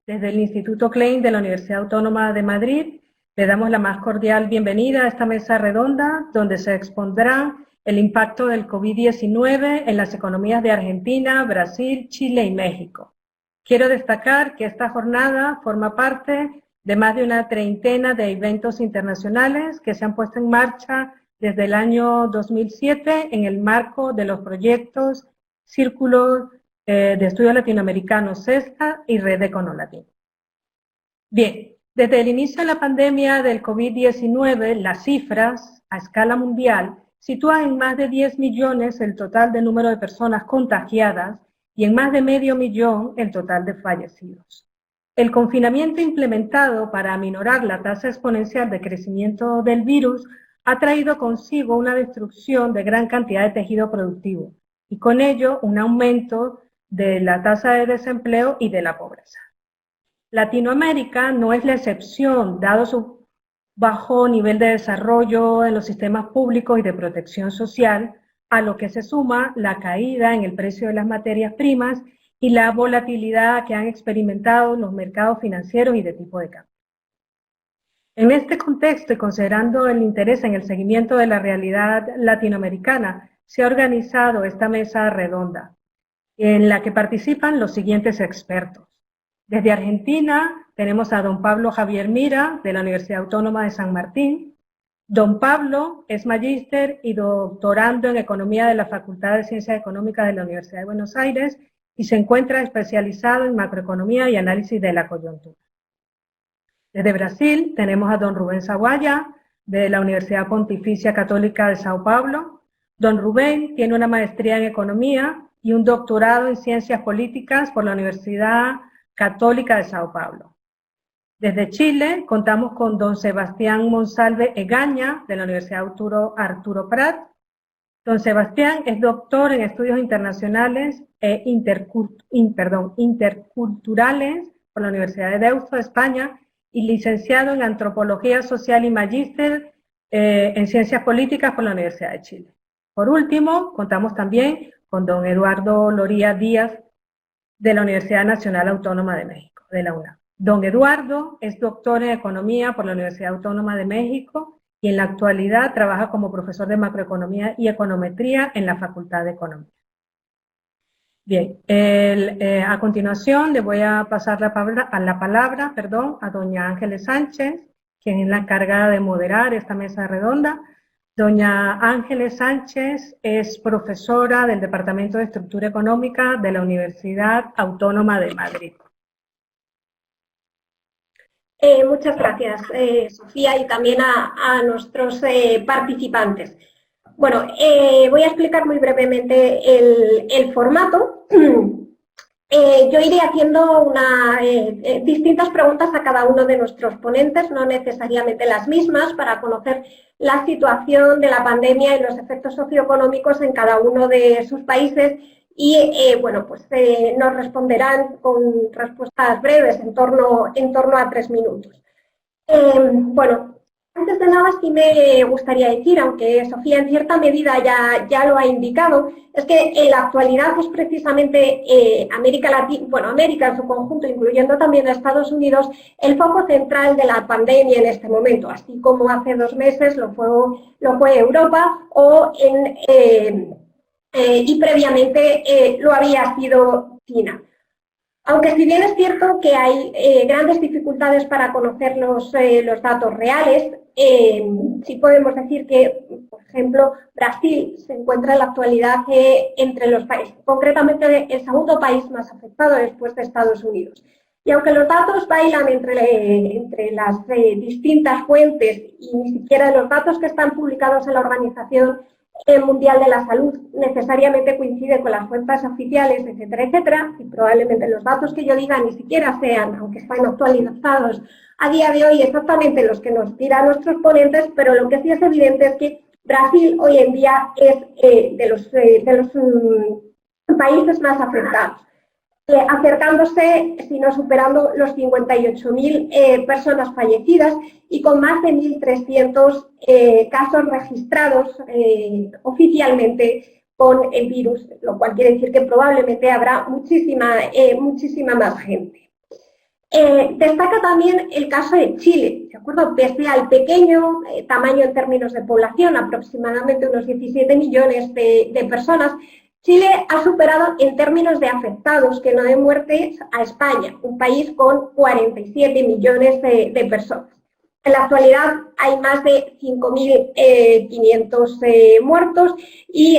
Desde el Instituto Klein de la Universidad Autónoma de Madrid le damos la más cordial bienvenida a esta mesa redonda donde se expondrá el impacto del COVID-19 en las economías de Argentina, Brasil, Chile y México. Quiero destacar que esta jornada forma parte de más de una treintena de eventos internacionales que se han puesto en marcha desde el año 2007 en el marco de los proyectos Círculo de Estudios Latinoamericanos CESTA y Red Econolatina. Bien, desde el inicio de la pandemia del COVID-19, las cifras a escala mundial sitúan en más de 10 millones el total de número de personas contagiadas y en más de medio millón el total de fallecidos. El confinamiento implementado para aminorar la tasa exponencial de crecimiento del virus ha traído consigo una destrucción de gran cantidad de tejido productivo y con ello un aumento de la tasa de desempleo y de la pobreza. Latinoamérica no es la excepción, dado su bajo nivel de desarrollo en los sistemas públicos y de protección social, a lo que se suma la caída en el precio de las materias primas y la volatilidad que han experimentado los mercados financieros y de tipo de cambio. En este contexto y considerando el interés en el seguimiento de la realidad latinoamericana, se ha organizado esta mesa redonda, en la que participan los siguientes expertos. Desde Argentina tenemos a don Pablo Javier Mira, de la Universidad Autónoma de San Martín. Don Pablo es magíster y doctorando en Economía de la Facultad de Ciencias Económicas de la Universidad de Buenos Aires y se encuentra especializado en macroeconomía y análisis de la coyuntura. Desde Brasil tenemos a don Rubén Saguaya, de la Universidad Pontificia Católica de Sao Paulo. Don Rubén tiene una maestría en Economía y un doctorado en Ciencias Políticas por la Universidad Católica de Sao Paulo. Desde Chile contamos con don Sebastián Monsalve Egaña, de la Universidad Arturo Prat. Don Sebastián es doctor en Estudios Internacionales e Interculturales por la Universidad de Deusto, España, y licenciado en Antropología Social y magíster en Ciencias Políticas por la Universidad de Chile. Por último, contamos también con don Eduardo Loría Díaz, de la Universidad Nacional Autónoma de México, de la UNAM. Don Eduardo es doctor en Economía por la Universidad Autónoma de México y en la actualidad trabaja como profesor de macroeconomía y econometría en la Facultad de Economía. Bien, a continuación le voy a pasar la palabra a doña Ángeles Sánchez, quien es la encargada de moderar esta mesa redonda. Doña Ángeles Sánchez es profesora del Departamento de Estructura Económica de la Universidad Autónoma de Madrid. Muchas gracias, Sofía, y también a nuestros participantes. Bueno, voy a explicar muy brevemente el formato. Yo iré haciendo distintas preguntas a cada uno de nuestros ponentes, no necesariamente las mismas, para conocer la situación de la pandemia y los efectos socioeconómicos en cada uno de sus países y, nos responderán con respuestas breves, en torno a 3 minutos. Antes de nada sí me gustaría decir, aunque Sofía en cierta medida ya lo ha indicado, es que en la actualidad es precisamente América en su conjunto, incluyendo también a Estados Unidos, el foco central de la pandemia en este momento, así como hace 2 meses lo fue Europa y previamente lo había sido China. Aunque si bien es cierto que hay grandes dificultades para conocer los datos reales, sí podemos decir que, por ejemplo, Brasil se encuentra en la actualidad entre los países, concretamente el segundo país más afectado después de Estados Unidos. Y aunque los datos bailan entre las distintas fuentes y ni siquiera los datos que están publicados en la Organización Mundial de la Salud necesariamente coincide con las fuentes oficiales, etcétera, etcétera, y probablemente los datos que yo diga ni siquiera sean, aunque están actualizados a día de hoy, exactamente los que nos dirán nuestros ponentes, pero lo que sí es evidente es que Brasil hoy en día es de los países más afectados, acercándose, si no superando, los 58.000 personas fallecidas y con más de 1.300 casos registrados oficialmente con el virus, lo cual quiere decir que probablemente habrá muchísima más gente. Destaca también el caso de Chile, ¿de acuerdo? Pese al pequeño tamaño en términos de población, aproximadamente unos 17 millones de personas, Chile ha superado en términos de afectados, que no de muertes, a España, un país con 47 millones de personas. En la actualidad hay más de 5.500 muertos y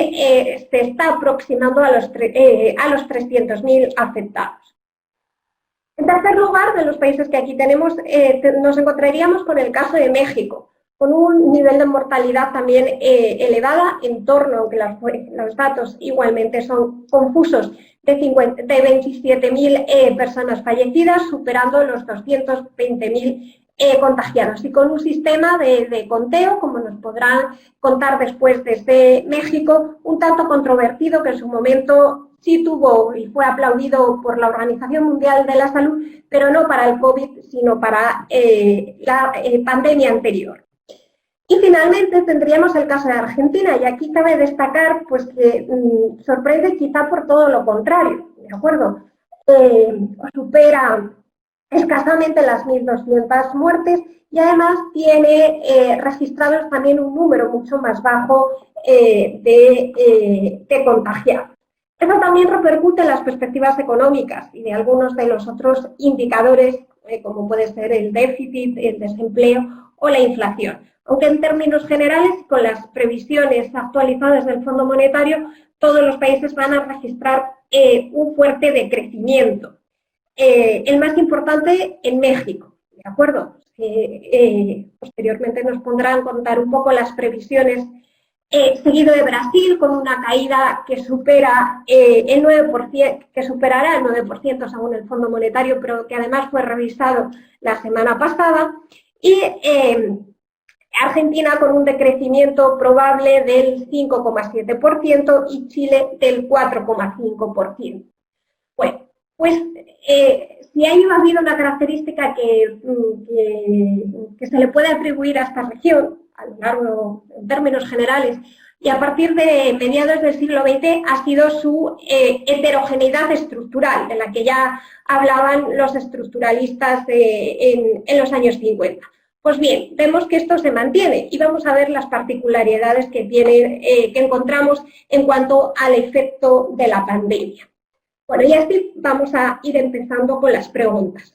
se está aproximando a los 300.000 afectados. En tercer lugar, de los países que aquí tenemos, nos encontraríamos con el caso de México, con un nivel de mortalidad también elevada, en torno, aunque los datos igualmente son confusos, de 27.000 personas fallecidas, superando los 220.000 contagiados, y con un sistema de conteo, como nos podrán contar después desde México, un tanto controvertido, que en su momento sí tuvo y fue aplaudido por la Organización Mundial de la Salud, pero no para el COVID, sino para la pandemia anterior. Y finalmente tendríamos el caso de Argentina, y aquí cabe destacar pues, que sorprende quizá por todo lo contrario, ¿de acuerdo? Supera escasamente las 1.200 muertes y además tiene registrados también un número mucho más bajo de contagiados. Eso también repercute en las perspectivas económicas y de algunos de los otros indicadores, como puede ser el déficit, el desempleo o la inflación. Aunque en términos generales, con las previsiones actualizadas del Fondo Monetario, todos los países van a registrar un fuerte decrecimiento. El más importante en México, ¿de acuerdo? Posteriormente nos pondrán a contar un poco las previsiones, seguido de Brasil, con una caída que supera el 9%, que superará el 9% según el Fondo Monetario, pero que además fue revisado la semana pasada, y Argentina con un decrecimiento probable del 5,7% y Chile del 4,5%. Bueno, pues si ha habido una característica que se le puede atribuir a esta región, a lo largo, en términos generales, y a partir de mediados del siglo XX, ha sido su heterogeneidad estructural, de la que ya hablaban los estructuralistas en los años 50. Pues bien, vemos que esto se mantiene y vamos a ver las particularidades que encontramos en cuanto al efecto de la pandemia. Bueno, y así vamos a ir empezando con las preguntas.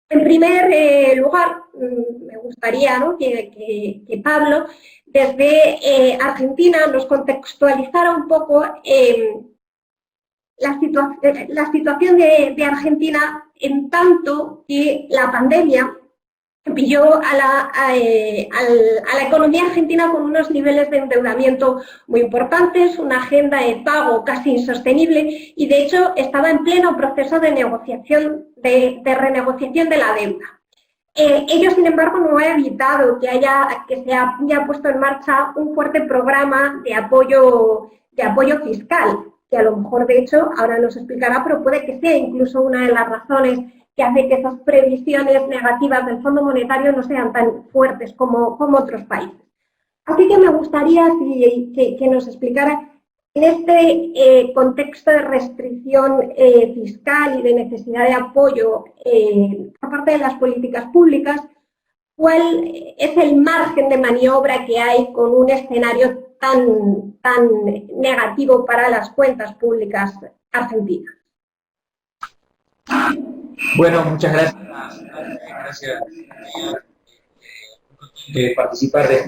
En primer lugar, me gustaría, ¿no?, que Pablo, desde Argentina, nos contextualizara un poco la situación de Argentina, en tanto que la pandemia pilló a la economía argentina con unos niveles de endeudamiento muy importantes, una agenda de pago casi insostenible y, de hecho, estaba en pleno proceso de negociación, de renegociación de la deuda. Ello, sin embargo, no ha evitado que se haya puesto en marcha un fuerte programa de apoyo fiscal, que a lo mejor, de hecho, ahora nos explicará, pero puede que sea incluso una de las razones que hace que esas previsiones negativas del Fondo Monetario no sean tan fuertes como otros países. Así que me gustaría que nos explicara, en este contexto de restricción fiscal y de necesidad de apoyo por parte de las políticas públicas, cuál es el margen de maniobra que hay con un escenario tan negativo para las cuentas públicas argentinas. Bueno, muchas gracias. Gracias de participar de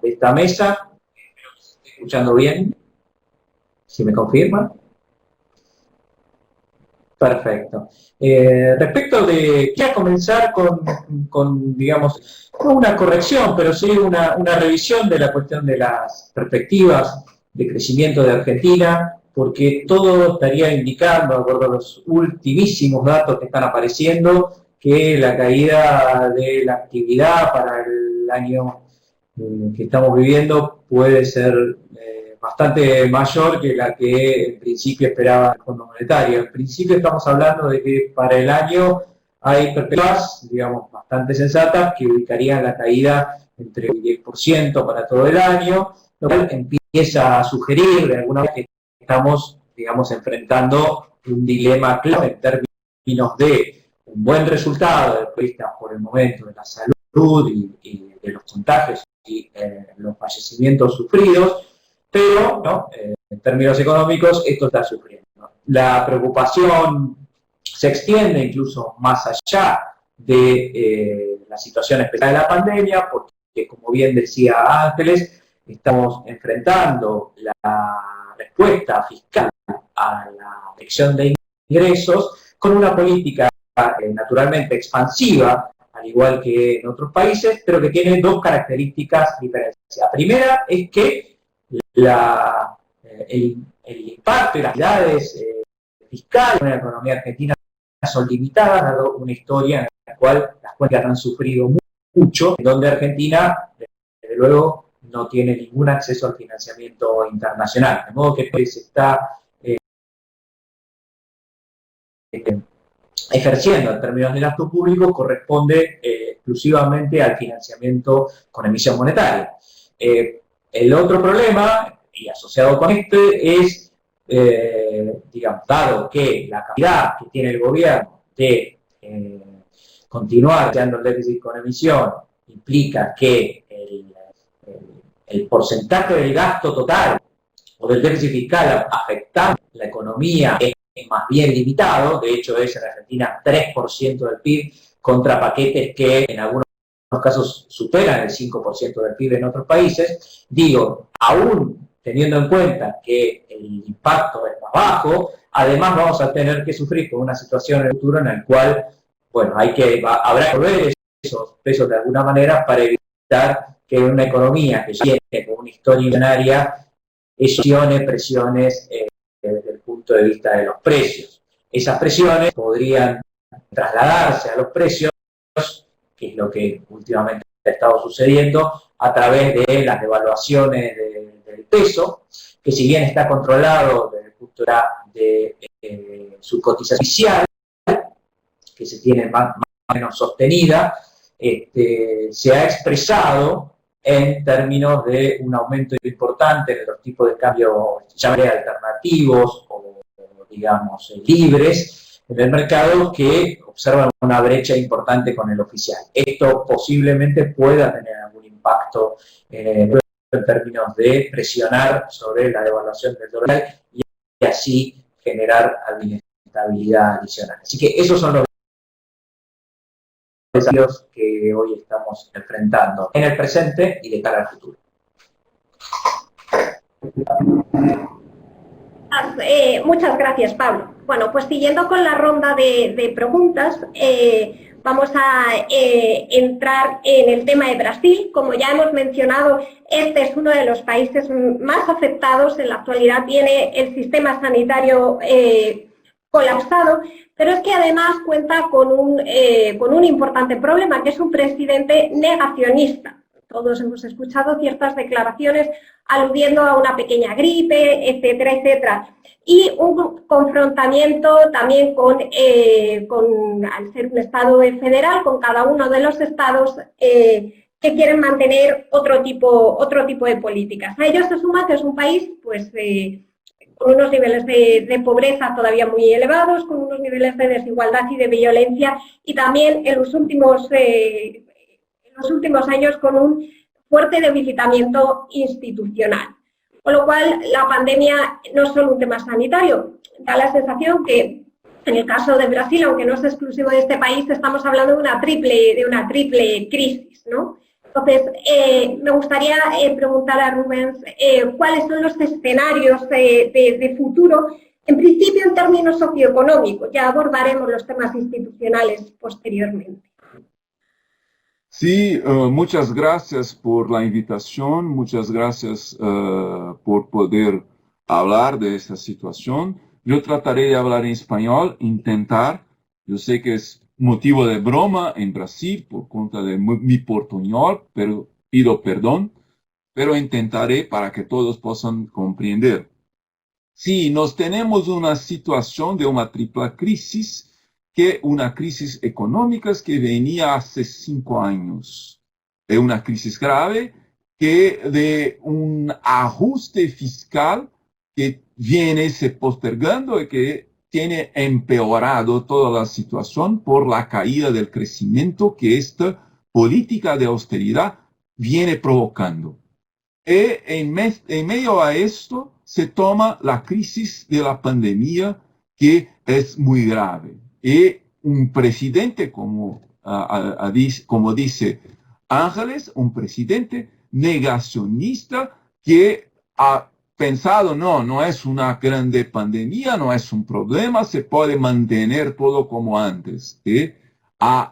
esta mesa. Espero que se esté escuchando bien. ¿Si me confirma? Perfecto. Respecto de, quiero comenzar con, digamos, no una corrección, pero sí una revisión de la cuestión de las perspectivas de crecimiento de Argentina, porque todo estaría indicando, de acuerdo a los ultimísimos datos que están apareciendo, que la caída de la actividad para el año que estamos viviendo puede ser bastante mayor que la que en principio esperaba el Fondo Monetario. En principio estamos hablando de que para el año hay perspectivas, digamos, bastante sensatas, que ubicarían la caída entre el 10% para todo el año, lo cual empieza a sugerir de alguna manera que estamos, digamos, enfrentando un dilema clave en términos de un buen resultado por el momento de la salud y de los contagios y los fallecimientos sufridos, pero ¿no? En términos económicos esto está sufriendo. La preocupación se extiende incluso más allá de la situación especial de la pandemia, porque como bien decía Ángeles, estamos enfrentando la respuesta fiscal a la inyección de ingresos con una política naturalmente expansiva, al igual que en otros países, pero que tiene dos características diferentes. La primera es que el impacto y las actividades fiscales en la economía argentina son limitadas, dado una historia en la cual las cuentas han sufrido mucho, en donde Argentina, desde luego, no tiene ningún acceso al financiamiento internacional. De modo que se está ejerciendo en términos de gasto público corresponde exclusivamente al financiamiento con emisión monetaria. El otro problema, y asociado con este, es, digamos, dado que la capacidad que tiene el gobierno de continuar creando el déficit con emisión implica que el porcentaje del gasto total o del déficit fiscal afectando la economía es más bien limitado. De hecho es en Argentina 3% del PIB contra paquetes que en algunos casos superan el 5% del PIB en otros países. Digo, aún teniendo en cuenta que el impacto es más bajo, además vamos a tener que sufrir con una situación en el futuro en la cual, bueno, habrá que volver esos pesos de alguna manera para evitar que una economía que viene con una historia millonaria presiones desde el punto de vista de los precios. Esas presiones podrían trasladarse a los precios, que es lo que últimamente ha estado sucediendo, a través de las devaluaciones del peso, que si bien está controlado desde el punto de su cotización oficial, que se tiene más o menos sostenida, se ha expresado en términos de un aumento importante de los tipos de cambio, llamaré alternativos o, digamos, libres en el mercado, que observan una brecha importante con el oficial. Esto posiblemente pueda tener algún impacto en términos de presionar sobre la devaluación del dólar y así generar alguna inestabilidad adicional. Así que esos son los desafíos que hoy estamos enfrentando en el presente y de cara al futuro. Muchas gracias, Pablo. Bueno, pues siguiendo con la ronda de preguntas, vamos a entrar en el tema de Brasil. Como ya hemos mencionado, este es uno de los países más afectados. En la actualidad tiene el sistema sanitario colapsado, pero es que además cuenta con un importante problema, que es un presidente negacionista. Todos hemos escuchado ciertas declaraciones aludiendo a una pequeña gripe, etcétera, etcétera. Y un confrontamiento también al ser un Estado federal, con cada uno de los estados que quieren mantener otro tipo de políticas. A ello se suma que es un país, pues, con unos niveles de pobreza todavía muy elevados, con unos niveles de desigualdad y de violencia, y también en los últimos años con un fuerte debilitamiento institucional. Con lo cual, la pandemia no es solo un tema sanitario. Da la sensación que, en el caso de Brasil, aunque no es exclusivo de este país, estamos hablando de una triple crisis, ¿no? Entonces, me gustaría preguntar a Rubens cuáles son los escenarios de futuro, en principio en términos socioeconómicos. Ya abordaremos los temas institucionales posteriormente. Sí, muchas gracias por la invitación, muchas gracias por poder hablar de esta situación. Yo trataré de hablar en español, intentar. Yo sé que es motivo de broma en Brasil por cuenta de mi portuñol, pero pido perdón, pero intentaré para que todos puedan comprender. Sí, nos tenemos una situación de una triple crisis, que una crisis económica que venía hace 5 años. Es una crisis grave que de un ajuste fiscal que viene se postergando y que tiene empeorado toda la situación por la caída del crecimiento que esta política de austeridad viene provocando. Y en medio a esto se toma la crisis de la pandemia, que es muy grave. Y un presidente, como dice Ángeles, un presidente negacionista que ha pensado, no es una grande pandemia, no es un problema, se puede mantener todo como antes. Y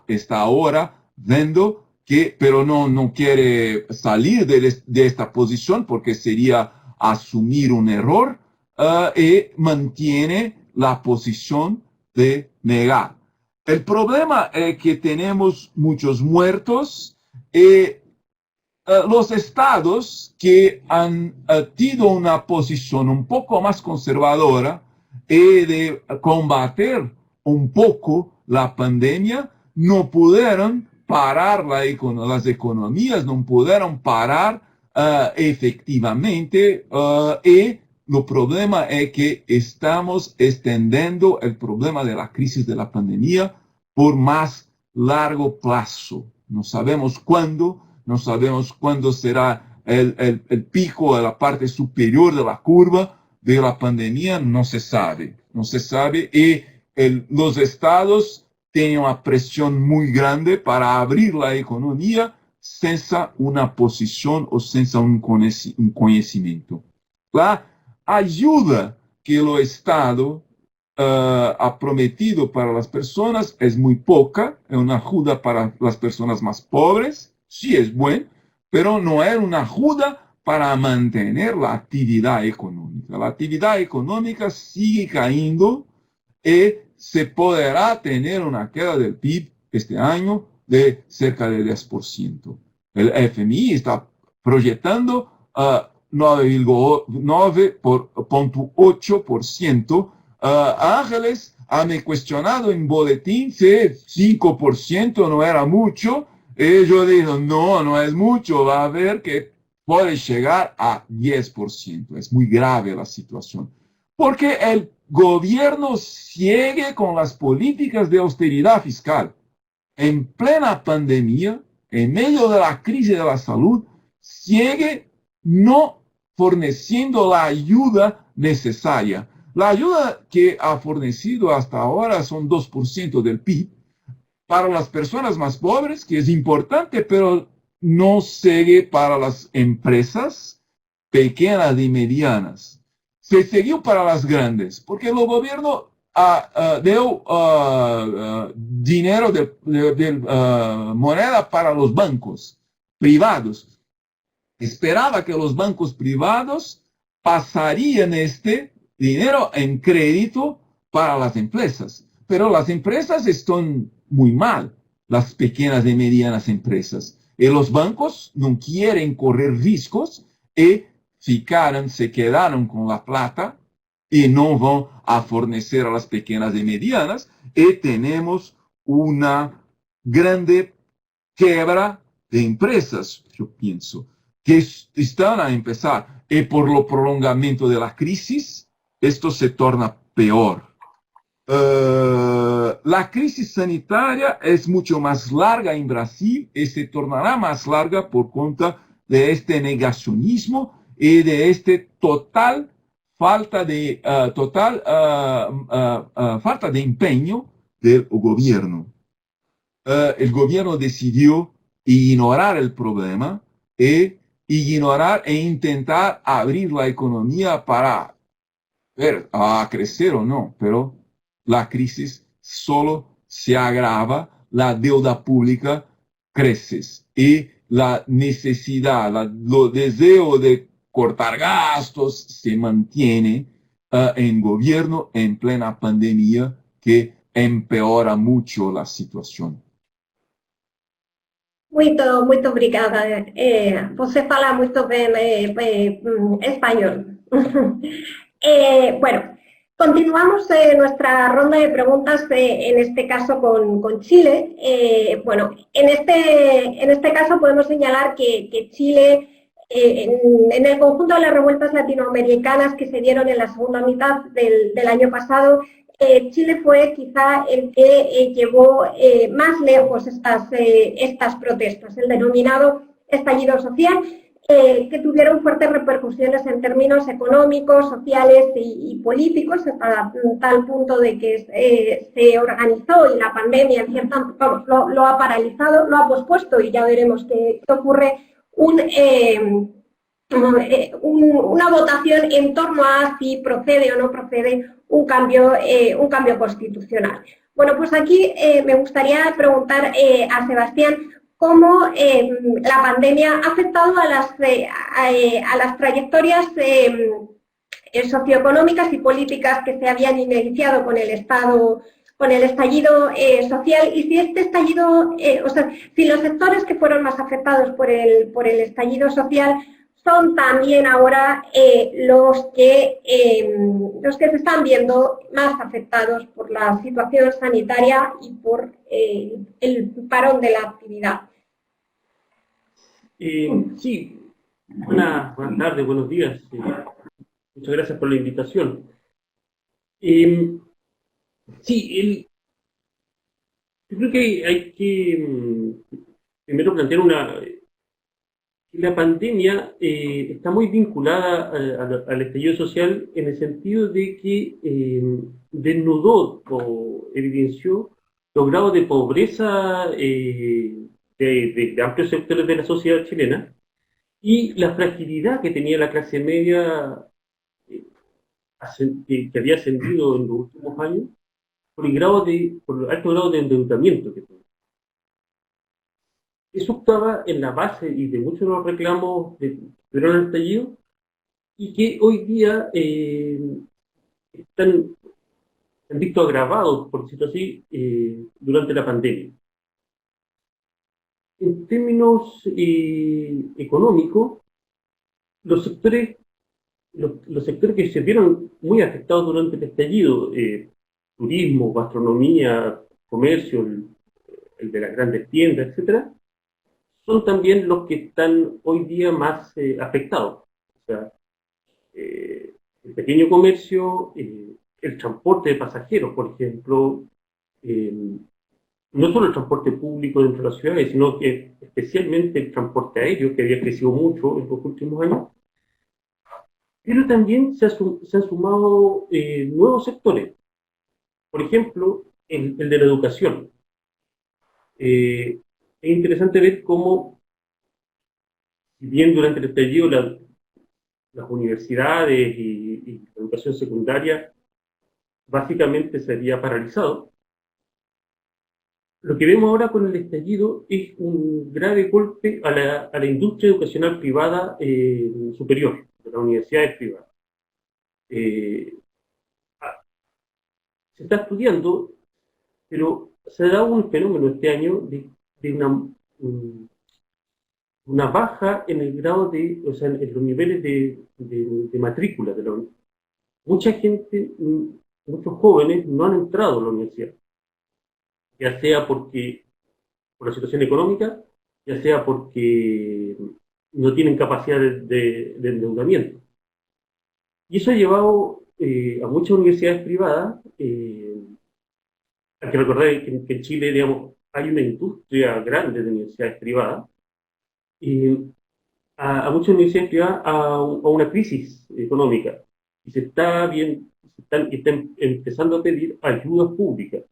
está ahora viendo que, pero no quiere salir de esta posición porque sería asumir un error, y mantiene la posición de negar. El problema es que tenemos muchos muertos y los estados que han tenido una posición un poco más conservadora y de combatir un poco la pandemia, no pudieron parar las economías, no pudieron parar efectivamente, y el problema es que estamos extendiendo el problema de la crisis de la pandemia por más largo plazo. No sabemos cuándo será el pico de la parte superior de la curva de la pandemia, no se sabe, y los estados tienen una presión muy grande para abrir la economía sin una posición o sin un conocimiento. La ayuda que el Estado ha prometido para las personas es muy poca, es una ayuda para las personas más pobres, sí es bueno, pero no es una ayuda para mantener la actividad económica. La actividad económica sigue cayendo y se podrá tener una queda del PIB este año de cerca del 10%. El FMI está proyectando 9,8%. Ángeles me cuestionado en boletín si 5% no era mucho. Y yo digo, no es mucho, va a ver que puede llegar a 10%. Es muy grave la situación. Porque el gobierno sigue con las políticas de austeridad fiscal. En plena pandemia, en medio de la crisis de la salud, sigue no forneciendo la ayuda necesaria. La ayuda que ha fornecido hasta ahora son 2% del PIB para las personas más pobres, que es importante, pero no sigue para las empresas pequeñas y medianas. Se siguió para las grandes, porque el gobierno dio dinero de moneda para los bancos privados. Esperaba que los bancos privados pasarían este dinero en crédito para las empresas, pero las empresas están muy mal, las pequeñas y medianas empresas, y los bancos no quieren correr riesgos y se quedaron con la plata y no van a fornecer a las pequeñas y medianas, y tenemos una grande quiebra de empresas, yo pienso, que están a empezar, y por lo prolongamiento de la crisis, esto se torna peor. La crisis sanitaria es mucho más larga en Brasil y se tornará más larga por cuenta de este negacionismo y de este total falta de empeño del gobierno. El gobierno decidió ignorar el problema e intentar abrir la economía para ver a crecer o no, pero la crisis solo se agrava, la deuda pública crece y la necesidad, el deseo de cortar gastos se mantiene en gobierno en plena pandemia, que empeora mucho la situación. Muito obrigada. Você fala muito bem espanhol. Bueno, continuamos nuestra ronda de preguntas, en este caso con Chile. Bueno, en este caso podemos señalar que Chile, en el conjunto de las revueltas latinoamericanas que se dieron en la segunda mitad del año pasado, Chile fue quizá el que llevó más lejos estas protestas, el denominado estallido social, que tuvieron fuertes repercusiones en términos económicos, sociales y políticos, hasta tal punto de que se organizó y la pandemia en cierta, vamos, lo ha paralizado, lo ha pospuesto y ya veremos qué ocurre, una votación en torno a si procede o no procede un cambio constitucional. Bueno, pues aquí me gustaría preguntar a Sebastián cómo la pandemia ha afectado a las trayectorias socioeconómicas y políticas que se habían iniciado con el estallido social, y si este estallido, o sea, si los sectores que fueron más afectados por el estallido social son también ahora los que se están viendo más afectados por la situación sanitaria y por el parón de la actividad. Sí, buenas tardes, buenos días. Muchas gracias por la invitación. Sí, yo creo que hay que primero plantear la pandemia está muy vinculada al estallido social en el sentido de que desnudó o evidenció los grados de pobreza de amplios sectores de la sociedad chilena y la fragilidad que tenía la clase media que había ascendido en los últimos años por el alto grado de endeudamiento que tenía. Eso estaba en la base y de muchos de los reclamos que tuvieron el estallido y que hoy día se han visto agravados, por decirlo así, durante la pandemia. En términos económicos, los sectores que se vieron muy afectados durante el estallido, turismo, gastronomía, comercio, el de las grandes tiendas, etcétera, son también los que están hoy día más afectados. O sea, el pequeño comercio, el transporte de pasajeros, por ejemplo, no solo el transporte público dentro de las ciudades, sino que especialmente el transporte aéreo, que había crecido mucho en los últimos años. Pero también se han sumado nuevos sectores. Por ejemplo, el de la educación. Es interesante ver cómo, si bien durante el estallido las universidades y la educación secundaria básicamente se había paralizado, lo que vemos ahora con el estallido es un grave golpe a la industria educacional privada superior, de las universidades privadas. Se está estudiando, pero se ha dado un fenómeno este año de una baja en el grado o sea, en los niveles de matrícula de la universidad. Mucha gente, muchos jóvenes no han entrado a la universidad, ya sea por la situación económica, ya sea porque no tienen capacidad de endeudamiento. Y eso ha llevado a muchas universidades privadas, hay que recordar que en Chile, digamos, hay una industria grande de universidades privadas, a muchas universidades privadas a una crisis económica, y están empezando a pedir ayudas públicas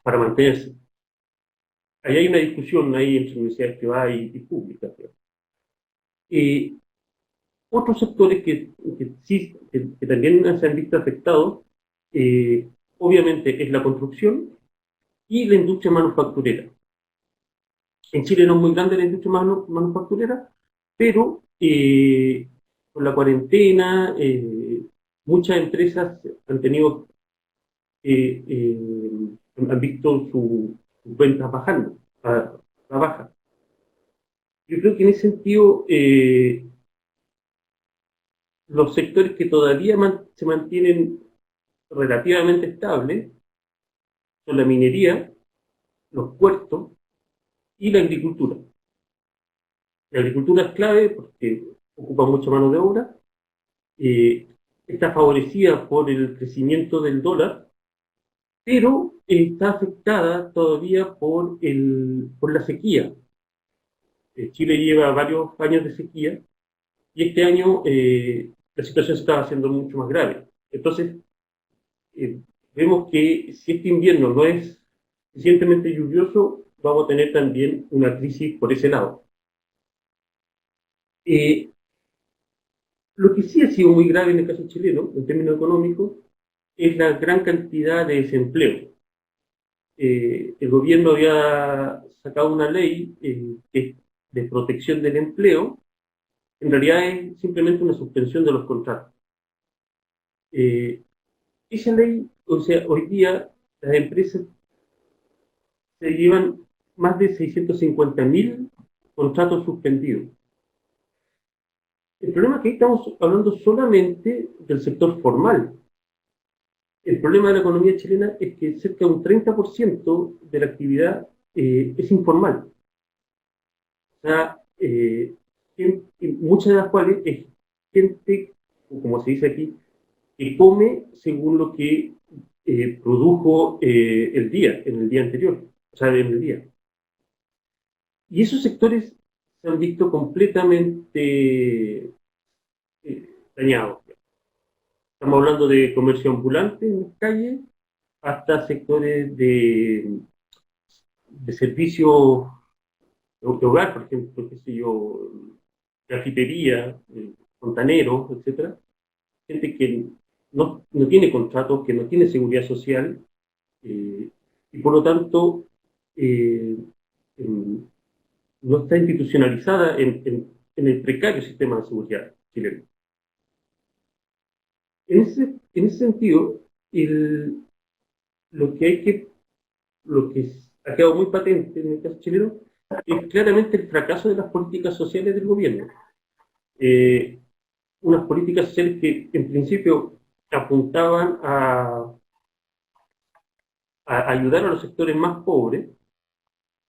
para mantenerse. Ahí hay una discusión entre universidades privadas y públicas. Otros sectores que también se han visto afectados, obviamente, es la construcción y la industria manufacturera. En Chile no es muy grande la industria manufacturera, pero con la cuarentena muchas empresas han visto sus ventas bajando, a la baja. Yo creo que en ese sentido los sectores que todavía se mantienen relativamente estables son la minería, los puertos y la agricultura. La agricultura es clave porque ocupa mucha mano de obra, está favorecida por el crecimiento del dólar, pero está afectada todavía por la sequía. Chile lleva varios años de sequía y este año la situación se está haciendo mucho más grave. Entonces, vemos que si este invierno no es suficientemente lluvioso, vamos a tener también una crisis por ese lado. Lo que sí ha sido muy grave en el caso chileno, en términos económicos, es la gran cantidad de desempleo. El gobierno había sacado una ley de protección del empleo, en realidad es simplemente una suspensión de los contratos. Esa ley, o sea, hoy día las empresas se llevan más de 650.000 contratos suspendidos. El problema es que estamos hablando solamente del sector formal. El problema de la economía chilena es que cerca de un 30% de la actividad es informal. O sea, muchas de las cuales es gente, como se dice aquí, que come según lo que produjo en el día anterior, o sea, en el día. Y esos sectores se han visto completamente dañados. Estamos hablando de comercio ambulante en las calles, hasta sectores de servicios de hogar, por ejemplo, qué sé yo, grafitería, fontaneros, etcétera. Gente que no tiene contratos, que no tiene seguridad social, y por lo tanto no está institucionalizada en el precario sistema de seguridad chileno. En ese sentido, lo que ha quedado muy patente en el caso chileno es claramente el fracaso de las políticas sociales del gobierno. Unas políticas sociales que en principio apuntaban a ayudar a los sectores más pobres,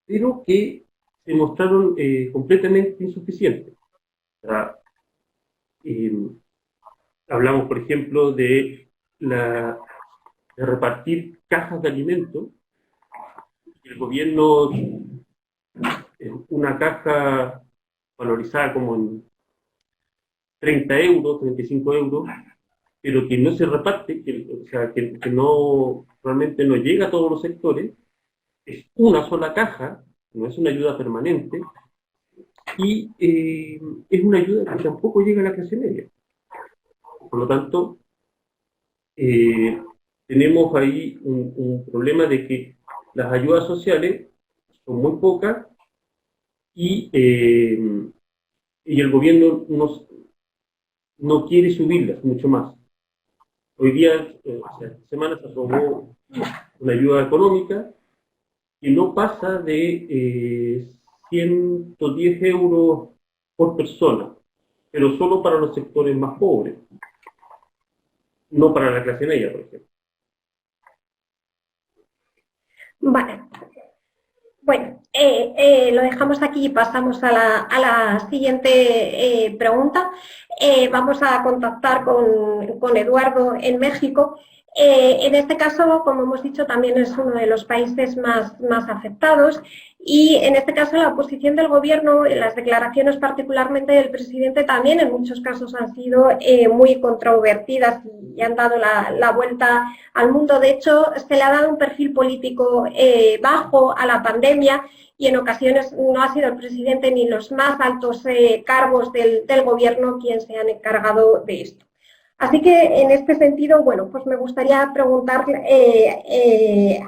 pero que se mostraron completamente insuficientes. O sea, hablamos, por ejemplo, de repartir cajas de alimentos. El gobierno, una caja valorizada como en 30 euros, 35 euros, pero que no se reparte, o sea, que no, realmente no llega a todos los sectores, es una sola caja, no es una ayuda permanente, y es una ayuda que tampoco llega a la clase media. Por lo tanto, tenemos ahí un problema de que las ayudas sociales son muy pocas y el gobierno no quiere subirlas mucho más. Hoy día, esta semana se aprobó una ayuda económica que no pasa de 110 euros por persona, pero solo para los sectores más pobres, no para la clase media, por ejemplo. Vale. Bueno, lo dejamos aquí y pasamos a la siguiente pregunta. Vamos a contactar con Eduardo en México. En este caso, como hemos dicho, también es uno de los países más afectados y en este caso la posición del gobierno, las declaraciones particularmente del presidente también en muchos casos han sido muy controvertidas y han dado la vuelta al mundo. De hecho, se le ha dado un perfil político bajo a la pandemia y en ocasiones no ha sido el presidente ni los más altos cargos del gobierno quienes se han encargado de esto. Así que en este sentido, bueno, pues me gustaría preguntarle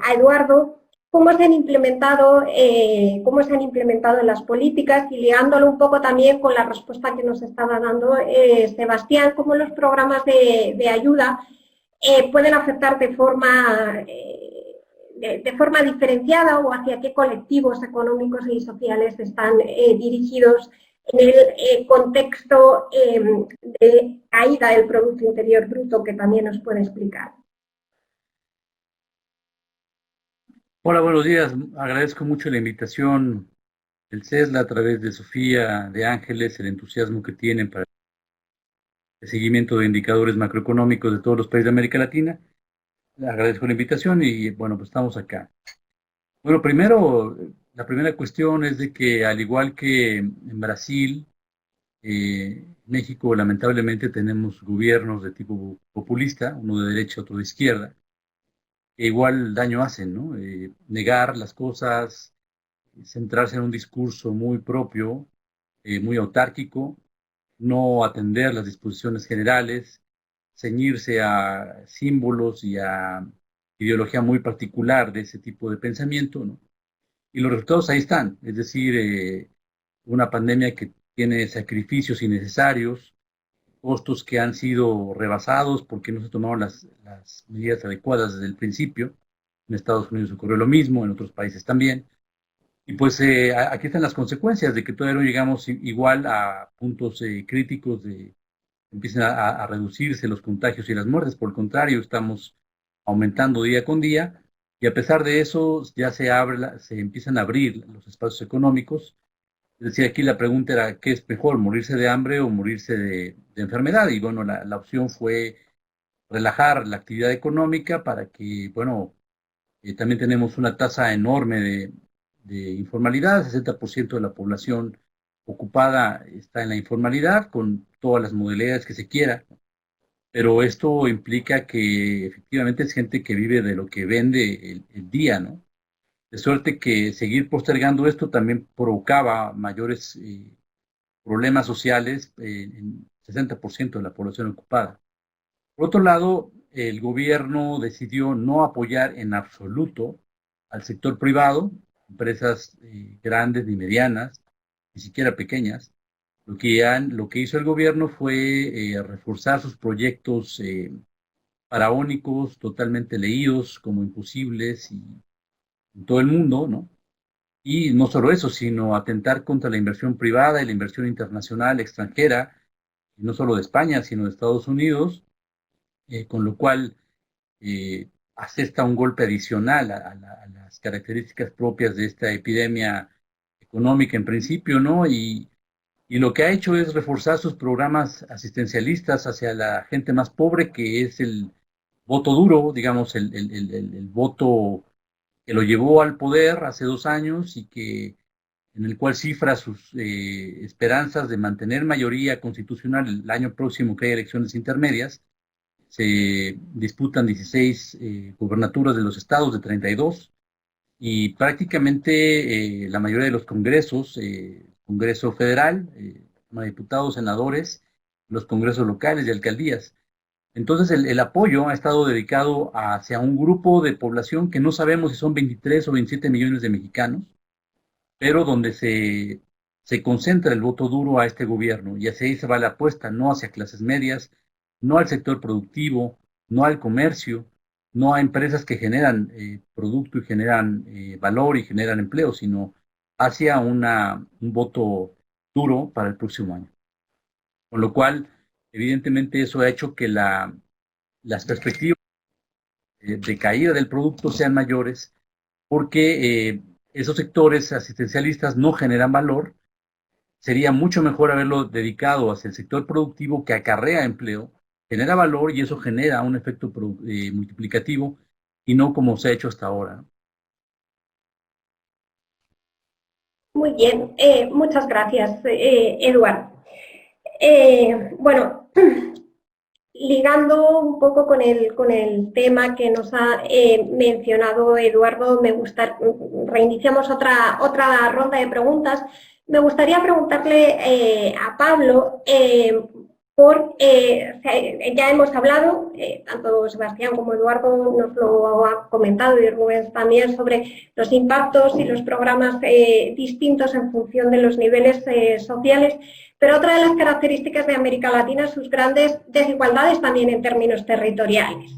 a Eduardo cómo se han implementado las políticas y ligándolo un poco también con la respuesta que nos estaba dando Sebastián, cómo los programas de ayuda pueden afectar de forma diferenciada o hacia qué colectivos económicos y sociales están dirigidos en el contexto de caída del Producto Interior Bruto, que también nos puede explicar. Hola, buenos días. Agradezco mucho la invitación del CESLA a través de Sofía, de Ángeles, el entusiasmo que tienen para el seguimiento de indicadores macroeconómicos de todos los países de América Latina. Le agradezco la invitación y bueno, pues estamos acá. Bueno, primero, la primera cuestión es de que al igual que en Brasil, México lamentablemente tenemos gobiernos de tipo populista, uno de derecha, otro de izquierda, que igual daño hacen, ¿no? Negar las cosas, centrarse en un discurso muy propio, muy autárquico, no atender las disposiciones generales, ceñirse a símbolos y a ideología muy particular de ese tipo de pensamiento, ¿no? Y los resultados ahí están, es decir, una pandemia que tiene sacrificios innecesarios, costos que han sido rebasados porque no se tomaron las medidas adecuadas desde el principio. En Estados Unidos ocurrió lo mismo, en otros países también. Y pues aquí están las consecuencias de que todavía no llegamos igual a puntos críticos de empiecen a reducirse los contagios y las muertes. Por el contrario, estamos aumentando día con día y a pesar de eso ya se empiezan a abrir los espacios económicos. Es decir, aquí la pregunta era, ¿qué es mejor, morirse de hambre o morirse de enfermedad? Y bueno, la opción fue relajar la actividad económica para que, bueno, también tenemos una tasa enorme de informalidad, 60% de la población ocupada está en la informalidad, con todas las modalidades que se quiera, pero esto implica que efectivamente es gente que vive de lo que vende el día, ¿no? De suerte que seguir postergando esto también provocaba mayores problemas sociales en 60% de la población ocupada. Por otro lado, el gobierno decidió no apoyar en absoluto al sector privado, empresas grandes ni medianas, ni siquiera pequeñas. Lo que hizo el gobierno fue reforzar sus proyectos faraónicos, totalmente leídos como imposibles y en todo el mundo, ¿no? Y no solo eso, sino atentar contra la inversión privada y la inversión internacional extranjera, y no solo de España, sino de Estados Unidos, con lo cual asesta un golpe adicional a las características propias de esta epidemia económica en principio, ¿no? Y lo que ha hecho es reforzar sus programas asistencialistas hacia la gente más pobre, que es el voto duro, digamos, el voto que lo llevó al poder hace 2 años y que en el cual cifra sus esperanzas de mantener mayoría constitucional el año próximo que hay elecciones intermedias. Se disputan 16 gubernaturas de los estados de 32 y prácticamente la mayoría de los congresos, Congreso Federal, diputados, senadores, los congresos locales y alcaldías. Entonces el apoyo ha estado dedicado hacia un grupo de población que no sabemos si son 23 o 27 millones de mexicanos, pero donde se concentra el voto duro a este gobierno y hacia ahí se va la apuesta, no hacia clases medias, no al sector productivo, no al comercio, no a empresas que generan producto y generan valor y generan empleo, sino hacia un voto duro para el próximo año. Con lo cual, evidentemente eso ha hecho que las perspectivas de caída del producto sean mayores porque esos sectores asistencialistas no generan valor. Sería mucho mejor haberlo dedicado hacia el sector productivo que acarrea empleo, genera valor y eso genera un efecto multiplicativo y no como se ha hecho hasta ahora. Muy bien, muchas gracias, Eduardo. Bueno, ligando un poco con el tema que nos ha mencionado Eduardo, reiniciamos otra ronda de preguntas. Me gustaría preguntarle a Pablo ya hemos hablado, tanto Sebastián como Eduardo nos lo ha comentado y Rubén también, sobre los impactos y los programas distintos en función de los niveles sociales, pero otra de las características de América Latina es sus grandes desigualdades también en términos territoriales.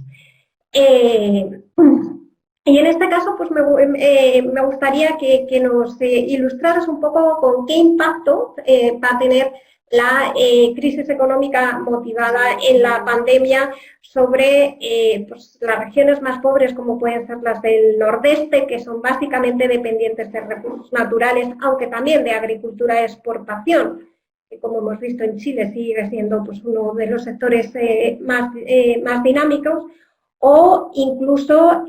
Y en este caso, pues me gustaría que nos ilustraras un poco con qué impacto va a tener la crisis económica motivada en la pandemia sobre pues, las regiones más pobres, como pueden ser las del nordeste, que son básicamente dependientes de recursos naturales, aunque también de agricultura de exportación, que como hemos visto en Chile sigue siendo pues, uno de los sectores más dinámicos, o incluso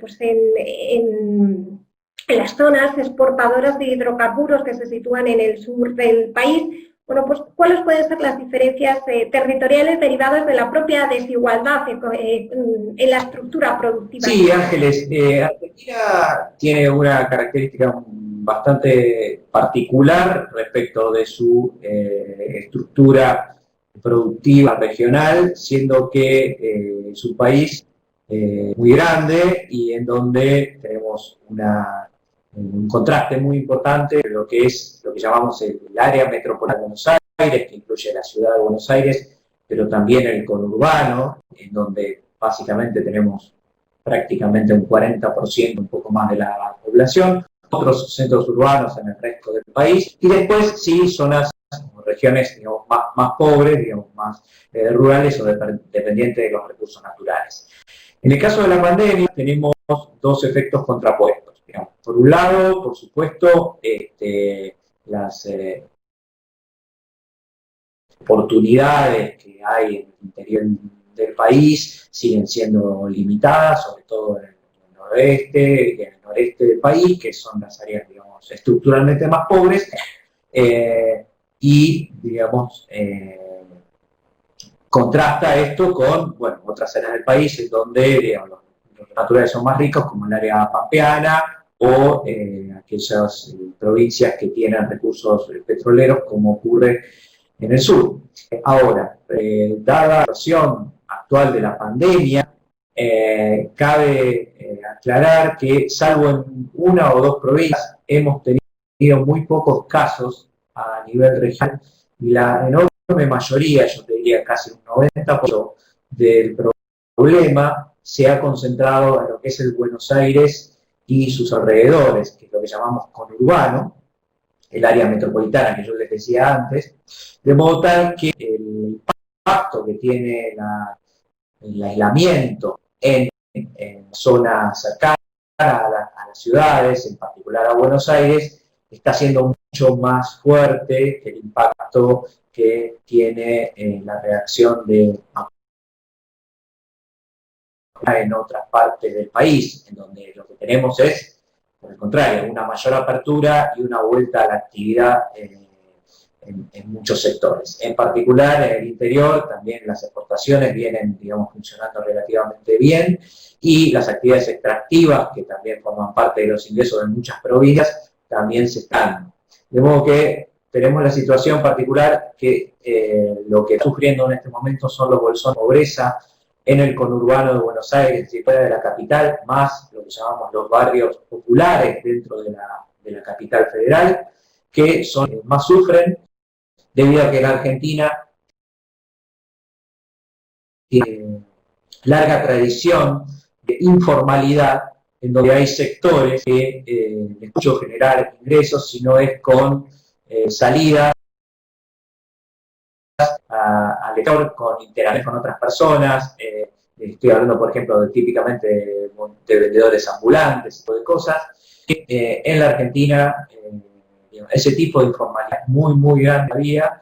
pues en las zonas exportadoras de hidrocarburos que se sitúan en el sur del país. Bueno, pues ¿cuáles pueden ser las diferencias territoriales derivadas de la propia desigualdad en la estructura productiva? Sí, Ángeles, Argentina tiene una característica bastante particular respecto de su estructura productiva regional, siendo que es un país muy grande y en donde tenemos un contraste muy importante de lo que es lo que llamamos el área metropolitana de Buenos Aires, que incluye la ciudad de Buenos Aires, pero también el conurbano, en donde básicamente tenemos prácticamente un 40%, un poco más de la población, otros centros urbanos en el resto del país, y después sí zonas o regiones digamos, más pobres, digamos, más rurales o dependientes de los recursos naturales. En el caso de la pandemia tenemos dos efectos contrapuestos. Digamos. Por un lado, por supuesto, las oportunidades que hay en el interior del país siguen siendo limitadas, sobre todo en el noroeste y en el noreste del país, que son las áreas, digamos, estructuralmente más pobres, y, digamos, contrasta esto con, bueno, otras áreas del país en donde, digamos, los naturales son más ricos, como el área pampeana, o aquellas provincias que tienen recursos petroleros, como ocurre en el sur. Ahora, dada la situación actual de la pandemia, cabe aclarar que, salvo en una o dos provincias, hemos tenido muy pocos casos a nivel regional y la enorme mayoría, yo te diría casi un 90% del problema se ha concentrado en lo que es el Buenos Aires y sus alrededores, que es lo que llamamos conurbano, el área metropolitana que yo les decía antes, de modo tal que el impacto que tiene el aislamiento en zonas cercanas a las ciudades, en particular a Buenos Aires, está siendo mucho más fuerte que el impacto que tiene la reacción en otras partes del país, en donde lo que tenemos es, por el contrario, una mayor apertura y una vuelta a la actividad en muchos sectores. En particular, en el interior, también las exportaciones vienen, digamos, funcionando relativamente bien, y las actividades extractivas, que también forman parte de los ingresos de muchas provincias, también se están. De modo que tenemos la situación particular que lo que está sufriendo en este momento son los bolsones de pobreza en el conurbano de Buenos Aires y fuera de la capital, más lo que llamamos los barrios populares dentro de la capital federal, que son los que más sufren, debido a que la Argentina tiene larga tradición de informalidad, en donde hay sectores que les es mucho generar ingresos, sino es con salidas al lector, con interacciones con otras personas. Estoy hablando, por ejemplo, típicamente de vendedores ambulantes, ese tipo de cosas. En la Argentina, ese tipo de informalidad es muy, muy grande había,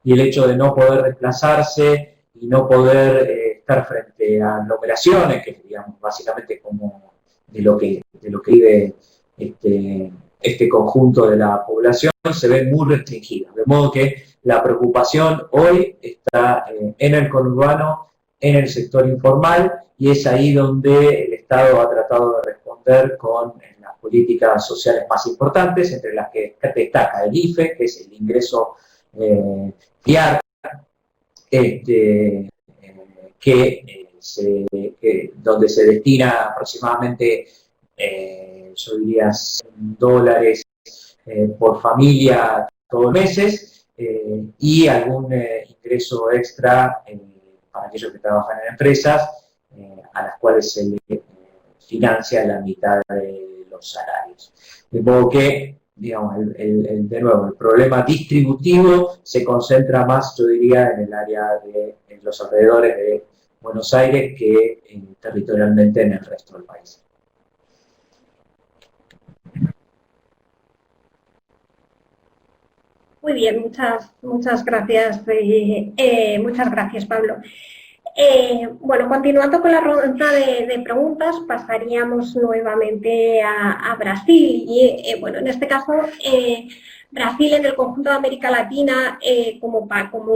y el hecho de no poder desplazarse y no poder estar frente a aglomeraciones, que digamos básicamente como de lo que vive este conjunto de la población, se ve muy restringido. De modo que la preocupación hoy está en el conurbano, en el sector informal, y es ahí donde el Estado ha tratado de responder con las políticas sociales más importantes, entre las que destaca el IFE, que es el ingreso FIAR, donde se destina aproximadamente, yo diría, $100 por familia todos los meses, y algún ingreso extra para aquellos que trabajan en empresas, a las cuales se le financia la mitad de los salarios. De modo que, digamos, de nuevo, el problema distributivo se concentra más, yo diría, en el área en los alrededores de Buenos Aires que territorialmente en el resto del país. Muy bien, muchas gracias, Pablo. Bueno, continuando con la ronda de preguntas, pasaríamos nuevamente a Brasil. Y bueno, en este caso, Brasil en el conjunto de América Latina, como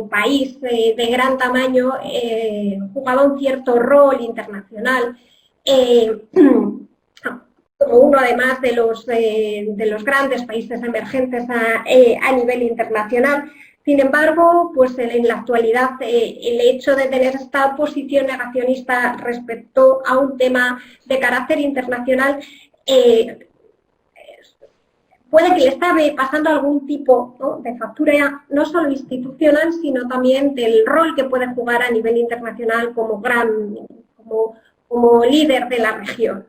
país de gran tamaño, jugaba un cierto rol internacional. Como uno además de los grandes países emergentes a nivel internacional. Sin embargo, pues en la actualidad el hecho de tener esta posición negacionista respecto a un tema de carácter internacional puede que le esté pasando algún tipo, ¿no?, de factura no solo institucional, sino también del rol que puede jugar a nivel internacional como líder de la región.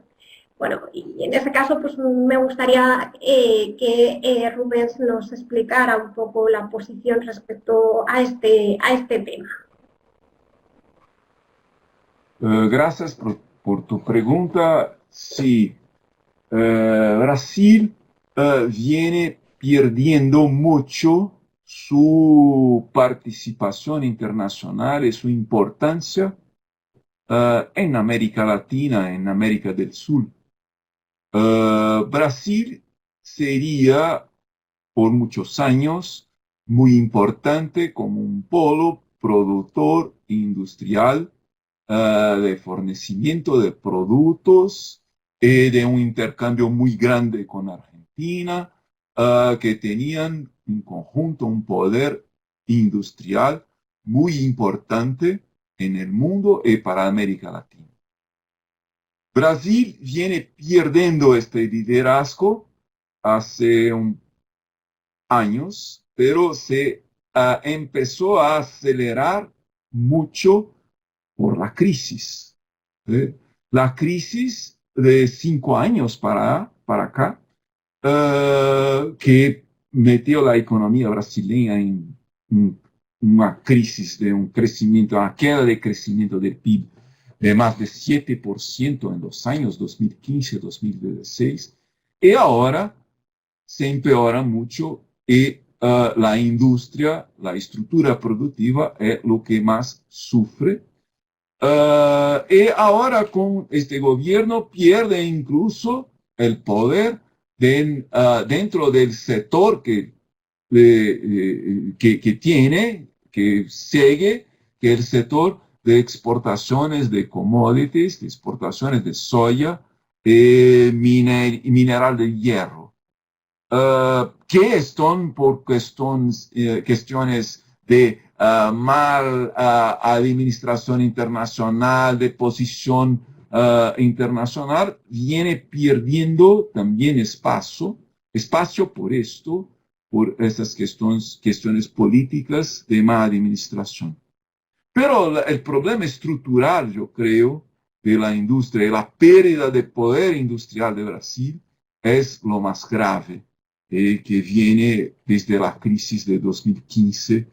Bueno, y en ese caso, pues me gustaría que Rubens nos explicara un poco la posición respecto a este tema. Gracias por tu pregunta. Sí, Brasil viene perdiendo mucho su participación internacional y su importancia en América Latina, en América del Sur. Brasil sería por muchos años muy importante como un polo productor industrial de fornecimiento de productos y de un intercambio muy grande con Argentina, que tenían en conjunto un poder industrial muy importante en el mundo y para América Latina. Brasil viene perdiendo este liderazgo hace años, pero se empezó a acelerar mucho por la crisis. La crisis de 5 años para acá, que metió la economía brasileña en una crisis de un crecimiento, una queda de crecimiento del PIB de más de 7% en los años 2015-2016, y ahora se empeora mucho y la industria, la estructura productiva es lo que más sufre. Y ahora con este gobierno pierde incluso el poder dentro del sector que tiene, que sigue, que es el sector de exportaciones de commodities, de exportaciones de soya y mineral de hierro, que están por cuestiones de mal administración internacional, de posición internacional, viene perdiendo también espacio por esto, por estas cuestiones políticas de mala administración. Pero el problema estructural, yo creo, de la industria y la pérdida de poder industrial de Brasil es lo más grave, que viene desde la crisis de 2015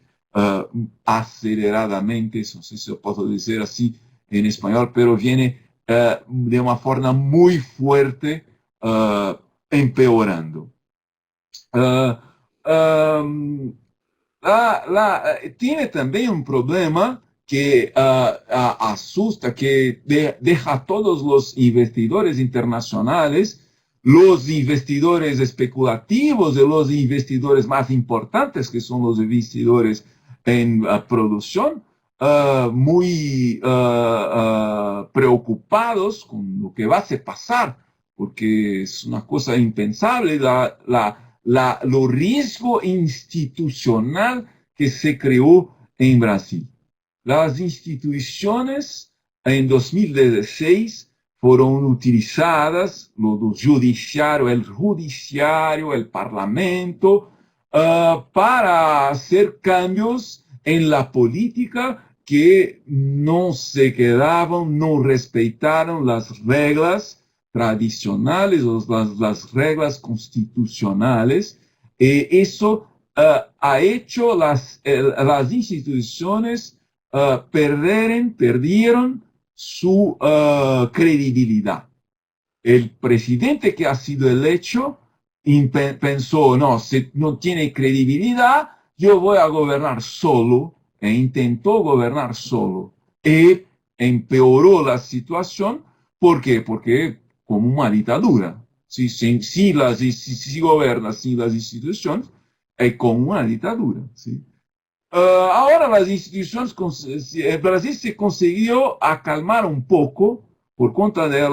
aceleradamente, no sé si lo puedo decir así en español, pero viene de una forma muy fuerte empeorando. Tiene también un problema que asusta, que deja a todos los investidores internacionales, los investidores especulativos y los investidores más importantes, que son los investidores en producción, muy preocupados con lo que va a pasar, porque es una cosa impensable lo riesgo institucional que se creó en Brasil. Las instituciones en 2016 fueron utilizadas, el judiciario, el parlamento, para hacer cambios en la política que no se quedaban, no respetaron las reglas tradicionales o las reglas constitucionales. Eso ha hecho las instituciones perdieron su credibilidad. El presidente que ha sido elecho pensó, no, si no tiene credibilidad, yo voy a gobernar solo, e intentó gobernar solo. Y empeoró la situación. ¿Por qué? Porque como una dictadura. Si gobierna sin las instituciones, es como una dictadura. ¿Sí? Ahora las instituciones, Brasil se consiguió acalmar un poco por cuenta de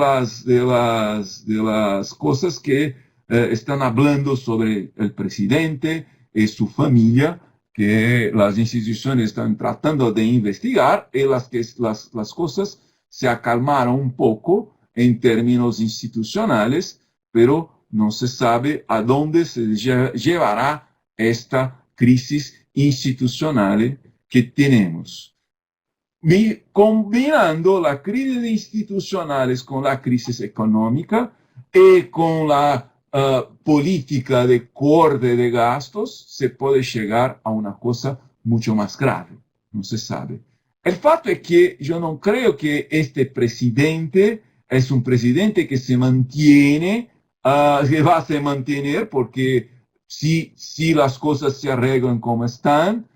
las cosas que están hablando sobre el presidente y su familia, que las instituciones están tratando de investigar y las cosas se acalmaron un poco en términos institucionales, pero no se sabe a dónde se llevará esta crisis institucional que tenemos. Combinando la crisis institucionales con la crisis económica y con la política de corte de gastos, se puede llegar a una cosa mucho más grave. No se sabe. El fato es que yo no creo que este presidente es un presidente que se mantiene, que va a se mantener, porque si las cosas se arreglan como están,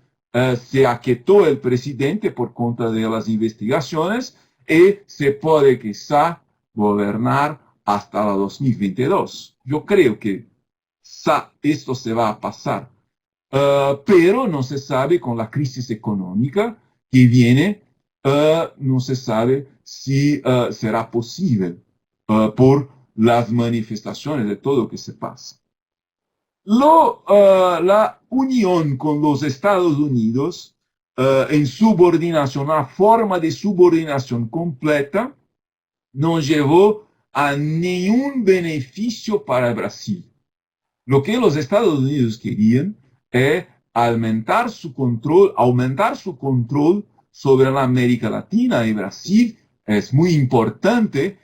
se aquietó el presidente por cuenta de las investigaciones y se puede quizá gobernar hasta la 2022. Yo creo que esto se va a pasar, pero no se sabe con la crisis económica que viene, no se sabe si será posible por las manifestaciones de todo lo que se pasa. La unión con los Estados Unidos en subordinación, una forma de subordinación completa, no llevó a ningún beneficio para Brasil. Lo que los Estados Unidos querían es aumentar su control sobre la América Latina, y Brasil es muy importante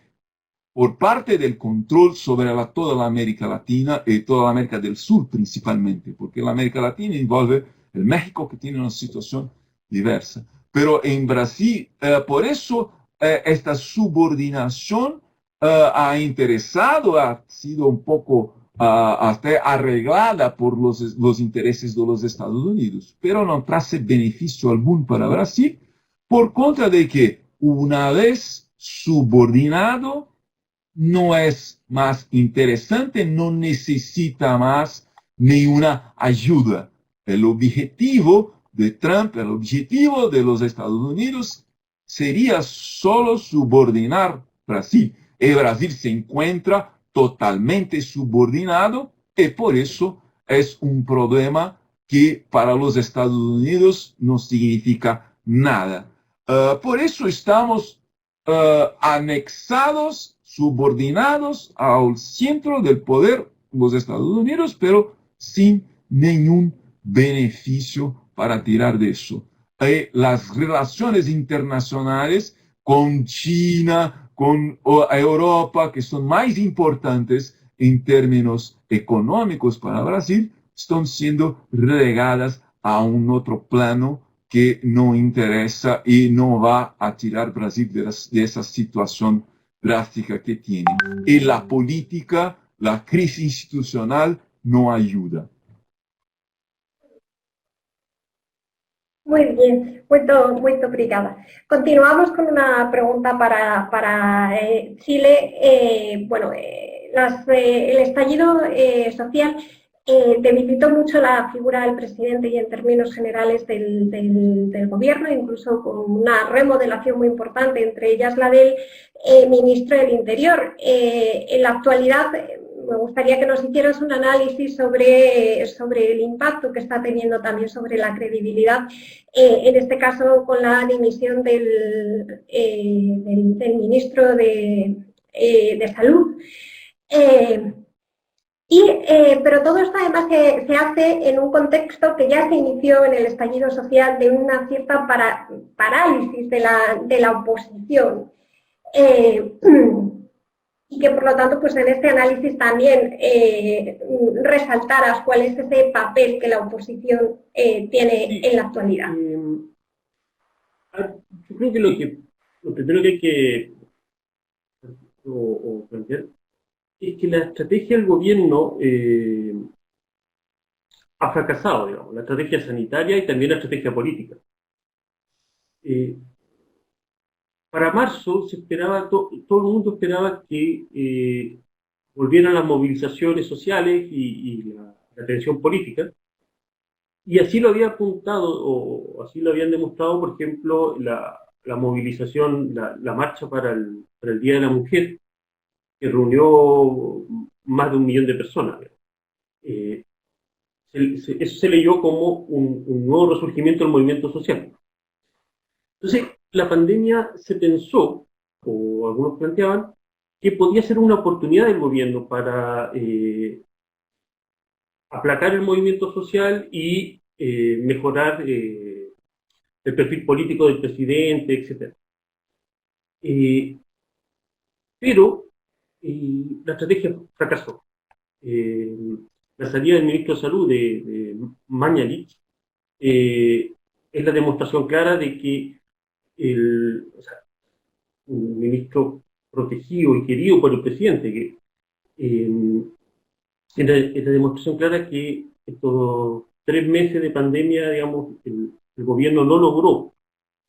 por parte del control sobre toda la América Latina y toda la América del Sur principalmente, porque la América Latina envuelve el México, que tiene una situación diversa. Pero en Brasil, por eso esta subordinación ha interesado, ha sido un poco hasta arreglada por los intereses de los Estados Unidos, pero no trae beneficio algún para Brasil, por cuenta de que una vez subordinado, no es más interesante, no necesita más ninguna ayuda. El objetivo de Trump, el objetivo de los Estados Unidos sería solo subordinar Brasil. Y Brasil se encuentra totalmente subordinado, y por eso es un problema que para los Estados Unidos no significa nada. Por eso estamos anexados, subordinados al centro del poder, los Estados Unidos, pero sin ningún beneficio para tirar de eso. Las relaciones internacionales con China, con Europa, que son más importantes en términos económicos para Brasil, están siendo relegadas a un otro plano que no interesa y no va a tirar Brasil de esa situación drástica que tiene. Y la política, la crisis institucional no ayuda. Muy bien, muy obrigada. Continuamos con una pregunta para Chile. El estallido social debilitó mucho la figura del presidente y en términos generales del gobierno, incluso con una remodelación muy importante, entre ellas la del ministro del Interior. En la actualidad, me gustaría que nos hicieras un análisis sobre el impacto que está teniendo también sobre la credibilidad, en este caso con la dimisión del ministro de Salud. Pero todo esto además se hace en un contexto que ya se inició en el estallido social de una cierta parálisis de la oposición. Y que por lo tanto, pues en este análisis también resaltaras cuál es ese papel que la oposición tiene en la actualidad. Yo creo que lo primero que hay que plantear es que la estrategia del gobierno ha fracasado, digamos, la estrategia sanitaria y también la estrategia política. para marzo se esperaba, todo el mundo esperaba que volvieran las movilizaciones sociales y la tensión política. Y así lo había apuntado, o así lo habían demostrado, por ejemplo, la movilización, la marcha para el Día de la Mujer, que reunió más de 1 millón de personas. Eso se leyó como un nuevo resurgimiento del movimiento social. Entonces, la pandemia se pensó, o algunos planteaban, que podía ser una oportunidad del gobierno para aplacar el movimiento social y mejorar el perfil político del presidente, etc. Pero la estrategia fracasó. La salida del ministro de Salud, de Mañalich, es la demostración clara de que un ministro protegido y querido por el presidente, que es la demostración clara que estos 3 meses de pandemia, digamos, el gobierno no logró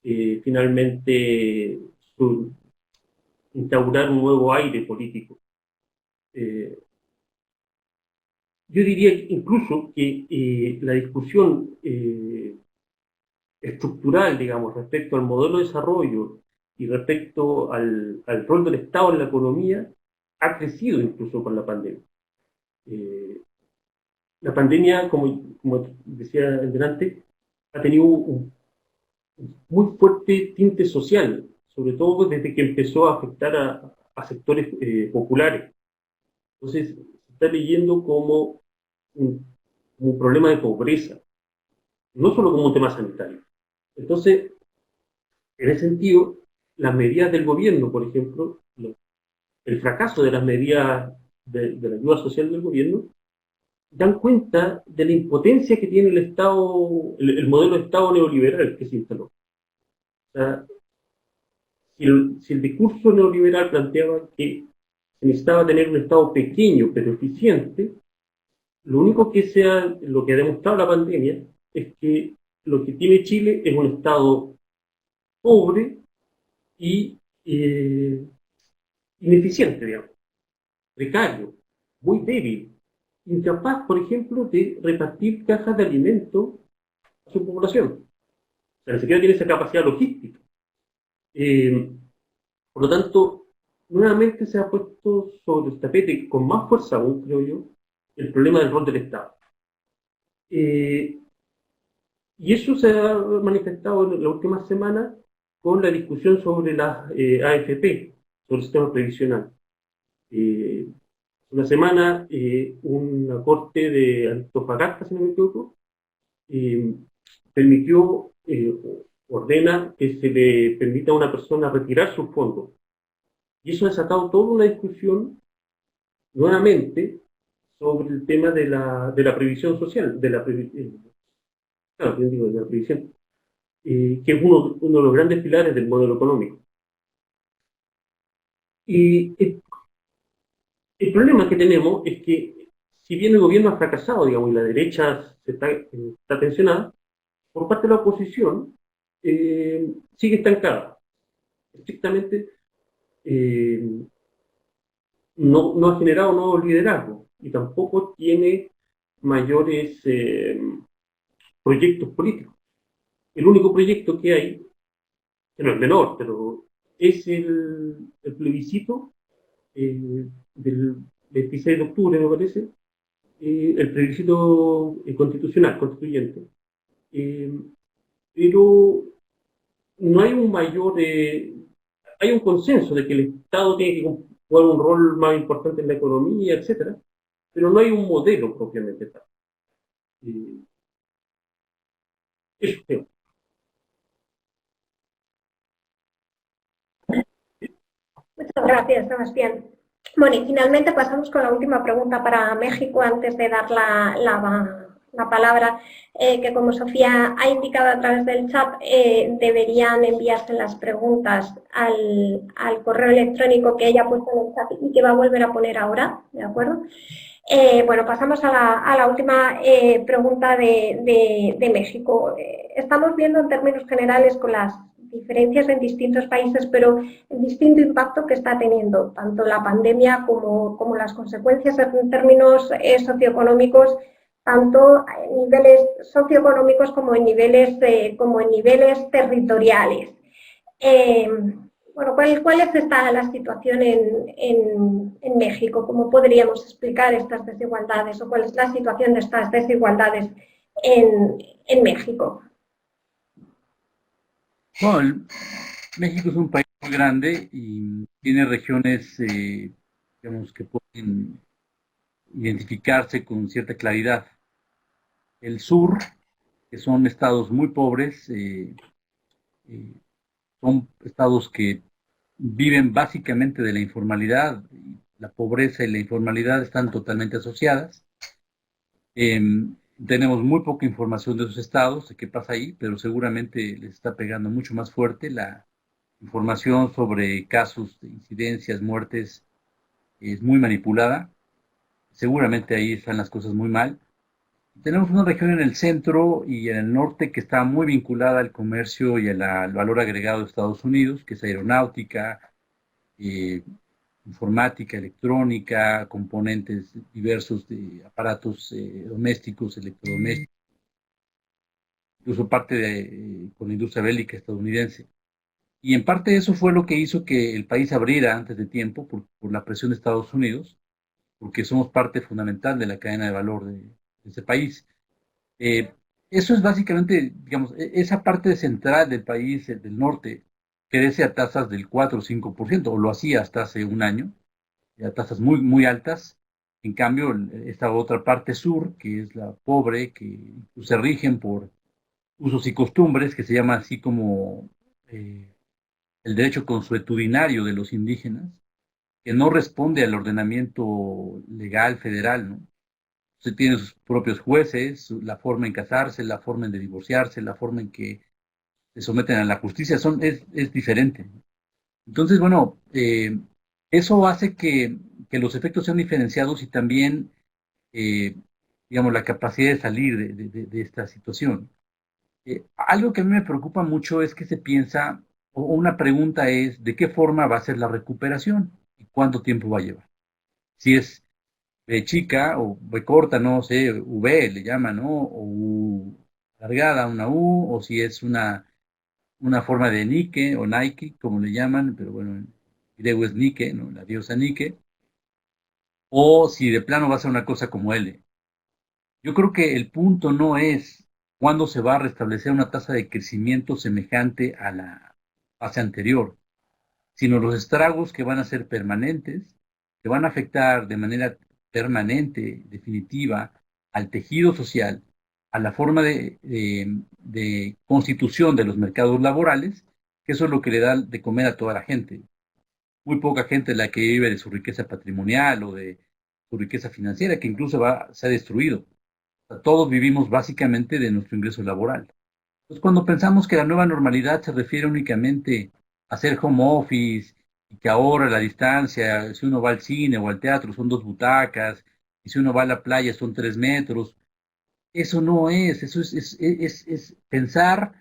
finalmente instaurar un nuevo aire político. Yo diría incluso que la discusión estructural, digamos, respecto al modelo de desarrollo y respecto al rol del Estado en la economía, ha crecido incluso con la pandemia. La pandemia, como decía delante, ha tenido un muy fuerte tinte social, sobre todo desde que empezó a afectar a sectores populares. Entonces, se está leyendo como un problema de pobreza, no solo como un tema sanitario. Entonces, en ese sentido, las medidas del gobierno, por ejemplo, el fracaso de las medidas de la ayuda social del gobierno, dan cuenta de la impotencia que tiene el Estado, el modelo de Estado neoliberal que se instaló. O sea, si el discurso neoliberal planteaba que se necesitaba tener un Estado pequeño pero eficiente, lo único lo que ha demostrado la pandemia es que lo que tiene Chile es un Estado pobre y ineficiente, digamos, precario, muy débil, incapaz, por ejemplo, de repartir cajas de alimentos a su población. O sea, ni siquiera tiene esa capacidad logística. Por lo tanto, nuevamente se ha puesto sobre el tapete, con más fuerza aún, creo yo, el problema del rol del Estado. Y eso se ha manifestado en la última semana con la discusión sobre las AFP, sobre el sistema previsional. Una semana, una corte de Antofagasta, si no me equivoco, ordena que se le permita a una persona retirar sus fondos. Y eso ha desatado toda una discusión, nuevamente, sobre el tema de la previsión social, de la previsión, que es uno de los grandes pilares del modelo económico. Y el problema que tenemos es que, si bien el gobierno ha fracasado, digamos, y la derecha está tensionada, por parte de la oposición sigue estancada. Estrictamente no ha generado nuevos liderazgos y tampoco tiene mayores proyectos políticos. El único proyecto que hay, que no es menor, pero es el plebiscito del 26 de octubre, me parece, el plebiscito constitucional, constituyente. Pero no hay un mayor, hay un consenso de que el Estado tiene que jugar un rol más importante en la economía, etc., pero no hay un modelo propiamente tal. Eso creo. Muchas gracias, Sebastián. Bueno, y finalmente pasamos con la última pregunta para México antes de dar la palabra, que como Sofía ha indicado a través del chat, deberían enviarse las preguntas al correo electrónico que ella ha puesto en el chat y que va a volver a poner ahora, ¿de acuerdo? Bueno, pasamos a la última pregunta de México. Estamos viendo en términos generales con las diferencias en distintos países, pero el distinto impacto que está teniendo tanto la pandemia como las consecuencias en términos socioeconómicos, tanto en niveles socioeconómicos como en niveles territoriales. Bueno, ¿cuál es la situación en México? ¿Cómo podríamos explicar estas desigualdades o cuál es la situación de estas desigualdades en México? Bueno, México es un país muy grande y tiene regiones, digamos, que pueden identificarse con cierta claridad. El sur, que son estados muy pobres, son estados que viven básicamente de la informalidad. La pobreza y la informalidad están totalmente asociadas. Tenemos muy poca información de esos estados, de qué pasa ahí, pero seguramente les está pegando mucho más fuerte. La información sobre casos de incidencias, muertes, es muy manipulada. Seguramente ahí están las cosas muy mal. Tenemos una región en el centro y en el norte que está muy vinculada al comercio y al valor agregado de Estados Unidos, que es aeronáutica, informática, electrónica, componentes diversos de aparatos domésticos, electrodomésticos, incluso parte con la industria bélica estadounidense. Y en parte eso fue lo que hizo que el país abriera antes de tiempo por la presión de Estados Unidos, porque somos parte fundamental de la cadena de valor de ese país. Eso es básicamente, digamos, esa parte central del país, del norte, crece a tasas del 4 o 5%, o lo hacía hasta hace un año, a tasas muy, muy altas. En cambio, esta otra parte sur, que es la pobre, que se rigen por usos y costumbres, que se llama así como el derecho consuetudinario de los indígenas, que no responde al ordenamiento legal federal, ¿no? Se tiene sus propios jueces, la forma en casarse, la forma en de divorciarse, la forma en que se someten a la justicia, es diferente. Entonces, bueno, eso hace que los efectos sean diferenciados y también, digamos, la capacidad de salir de esta situación. Algo que a mí me preocupa mucho es que se piensa, o una pregunta es, ¿de qué forma va a ser la recuperación y cuánto tiempo va a llevar? Si es B chica o B corta, no sé, V le llaman, ¿no? O U alargada, una U, o si es una forma de Nike o Nike, como le llaman, pero bueno, en griego es Nike, ¿no? La diosa Nike, o si de plano va a ser una cosa como L. Yo creo que el punto no es cuándo se va a restablecer una tasa de crecimiento semejante a la fase anterior, sino los estragos que van a ser permanentes, que van a afectar de manera permanente, definitiva, al tejido social, a la forma de constitución de los mercados laborales, que eso es lo que le da de comer a toda la gente. Muy poca gente es la que vive de su riqueza patrimonial o de su riqueza financiera, que incluso se ha destruido. O sea, todos vivimos básicamente de nuestro ingreso laboral. Entonces, cuando pensamos que la nueva normalidad se refiere únicamente a hacer home office y que ahora la distancia, si uno va al cine o al teatro son 2 butacas, y si uno va a la playa son 3 metros, eso no es, eso es pensar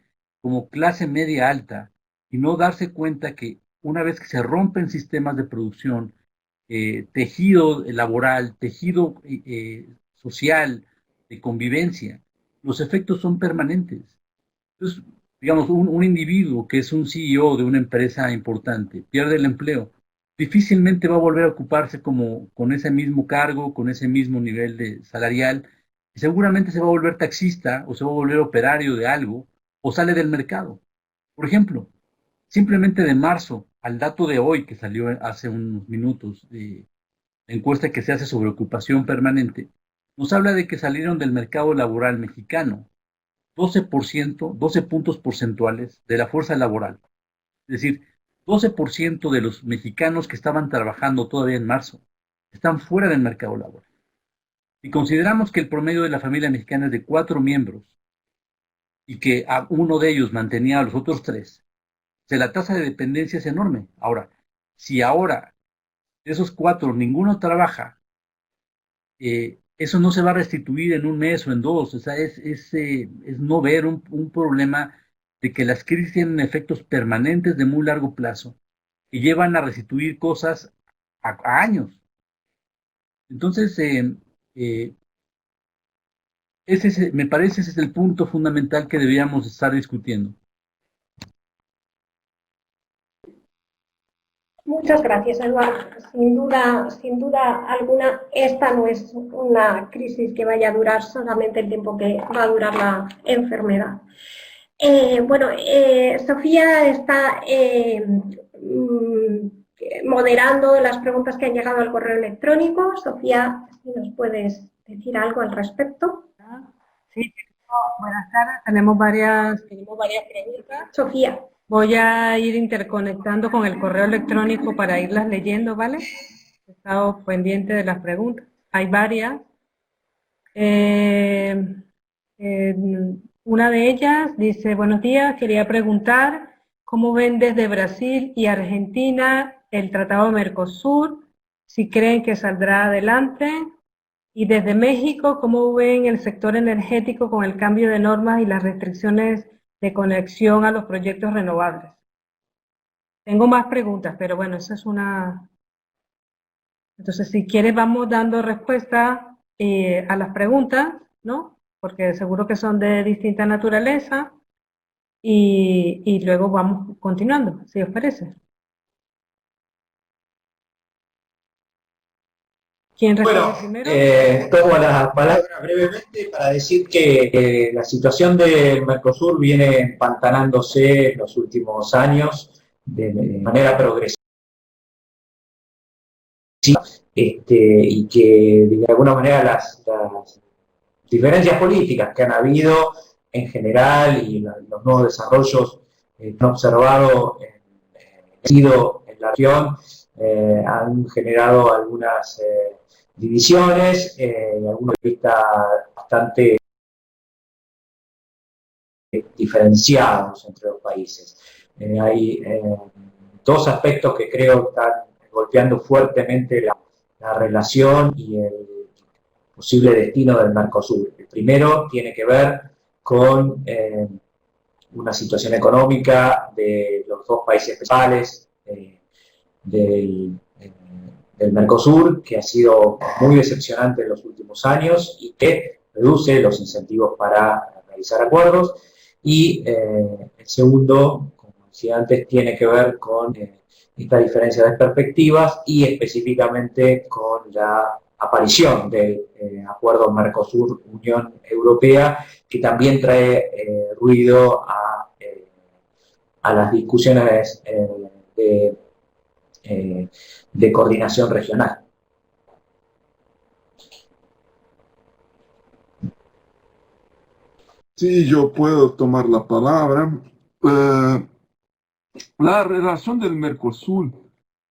como clase media alta y no darse cuenta que una vez que se rompen sistemas de producción, tejido laboral, tejido social, de convivencia, los efectos son permanentes. Entonces, digamos, un individuo que es un CEO de una empresa importante pierde el empleo, difícilmente va a volver a ocuparse con ese mismo cargo, con ese mismo nivel de salarial, y seguramente se va a volver taxista o se va a volver operario de algo o sale del mercado. Por ejemplo, simplemente de marzo al dato de hoy que salió hace unos minutos, la encuesta que se hace sobre ocupación permanente, nos habla de que salieron del mercado laboral mexicano 12%, 12 puntos porcentuales de la fuerza laboral. Es decir, 12% de los mexicanos que estaban trabajando todavía en marzo están fuera del mercado laboral. Si consideramos que el promedio de la familia mexicana es de 4 miembros y que a uno de ellos mantenía a los otros 3, la tasa de dependencia es enorme. Ahora, si ahora de esos 4 ninguno trabaja, eso no se va a restituir en un mes o en 2, o sea, es no ver un problema de que las crisis tienen efectos permanentes de muy largo plazo y llevan a restituir cosas a años. Entonces, me parece ese es el punto fundamental que deberíamos estar discutiendo. Muchas gracias, Eduardo. Sin duda alguna, esta no es una crisis que vaya a durar solamente el tiempo que va a durar la enfermedad. Sofía está moderando las preguntas que han llegado al correo electrónico. Sofía, si nos puedes decir algo al respecto. Sí, buenas tardes. Tenemos varias preguntas. Sofía. Voy a ir interconectando con el correo electrónico para irlas leyendo, ¿vale? He estado pendiente de las preguntas. Hay varias. Una de ellas dice, buenos días, quería preguntar cómo ven desde Brasil y Argentina el Tratado de Mercosur, si creen que saldrá adelante, y desde México, cómo ven el sector energético con el cambio de normas y las restricciones de conexión a los proyectos renovables. Tengo más preguntas, pero bueno, esa es una... Entonces, si quieres, vamos dando respuesta a las preguntas, ¿no? Porque seguro que son de distinta naturaleza y luego vamos continuando, si os parece. ¿Quién responde primero? Tomo la palabra brevemente para decir que la situación del Mercosur viene empantanándose en los últimos años de manera progresiva y que de alguna manera las diferencias políticas que han habido en general y los nuevos desarrollos que han observado en la región han generado algunas divisiones y algunos puntos de vista bastante diferenciados entre los países. Hay dos aspectos que creo están golpeando fuertemente la relación y el posible destino del Mercosur. El primero tiene que ver con una situación económica de los dos países principales del Mercosur, que ha sido muy decepcionante en los últimos años y que reduce los incentivos para realizar acuerdos. Y el segundo, como decía antes, tiene que ver con esta diferencia de perspectivas y específicamente con la aparición del acuerdo Mercosur-Unión Europea, que también trae ruido a las discusiones de coordinación regional. Sí, yo puedo tomar la palabra. La relación del Mercosur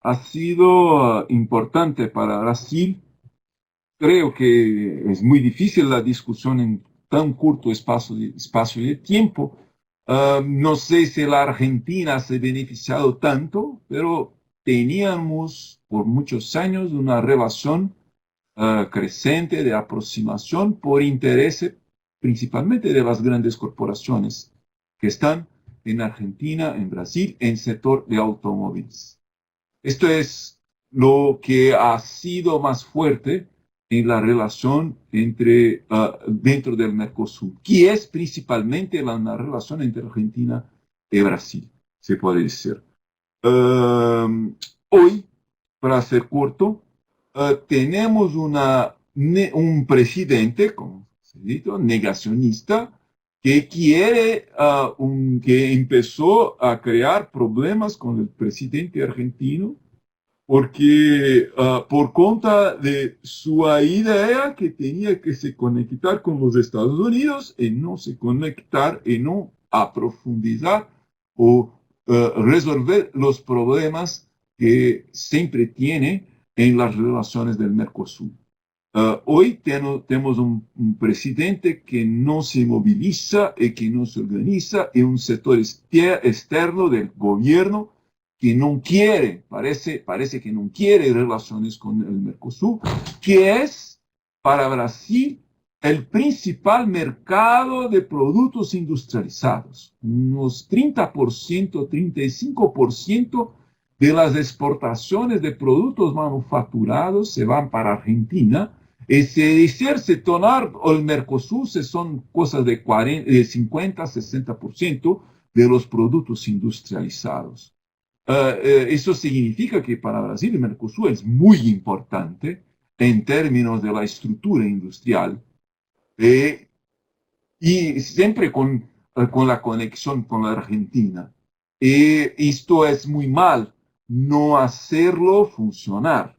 ha sido importante para Brasil. Creo que es muy difícil la discusión en tan corto espacio de tiempo. No sé si la Argentina se ha beneficiado tanto, pero teníamos por muchos años una relación creciente de aproximación por interés principalmente de las grandes corporaciones que están en Argentina, en Brasil, en el sector de automóviles. Esto es lo que ha sido más fuerte en la relación dentro del Mercosur, que es principalmente una relación entre Argentina y Brasil, se puede decir. Hoy, para ser corto, tenemos un presidente, como se dice, negacionista, que que empezó a crear problemas con el presidente argentino, porque por cuenta de su idea que tenía que se conectar con los Estados Unidos y no se conectar y no aprofundizar o resolver los problemas que siempre tiene en las relaciones del Mercosur. Hoy tenemos un presidente que no se moviliza y que no se organiza y un sector externo del gobierno que no quiere, parece que no quiere relaciones con el Mercosur, que es para Brasil el principal mercado de productos industrializados. Unos 30%, 35% de las exportaciones de productos manufacturados se van para Argentina. Se tornar el Mercosur son cosas de 50, 60% de los productos industrializados. Eso significa que para Brasil el Mercosur es muy importante en términos de la estructura industrial y siempre con la conexión con la Argentina. Esto es muy mal, no hacerlo funcionar.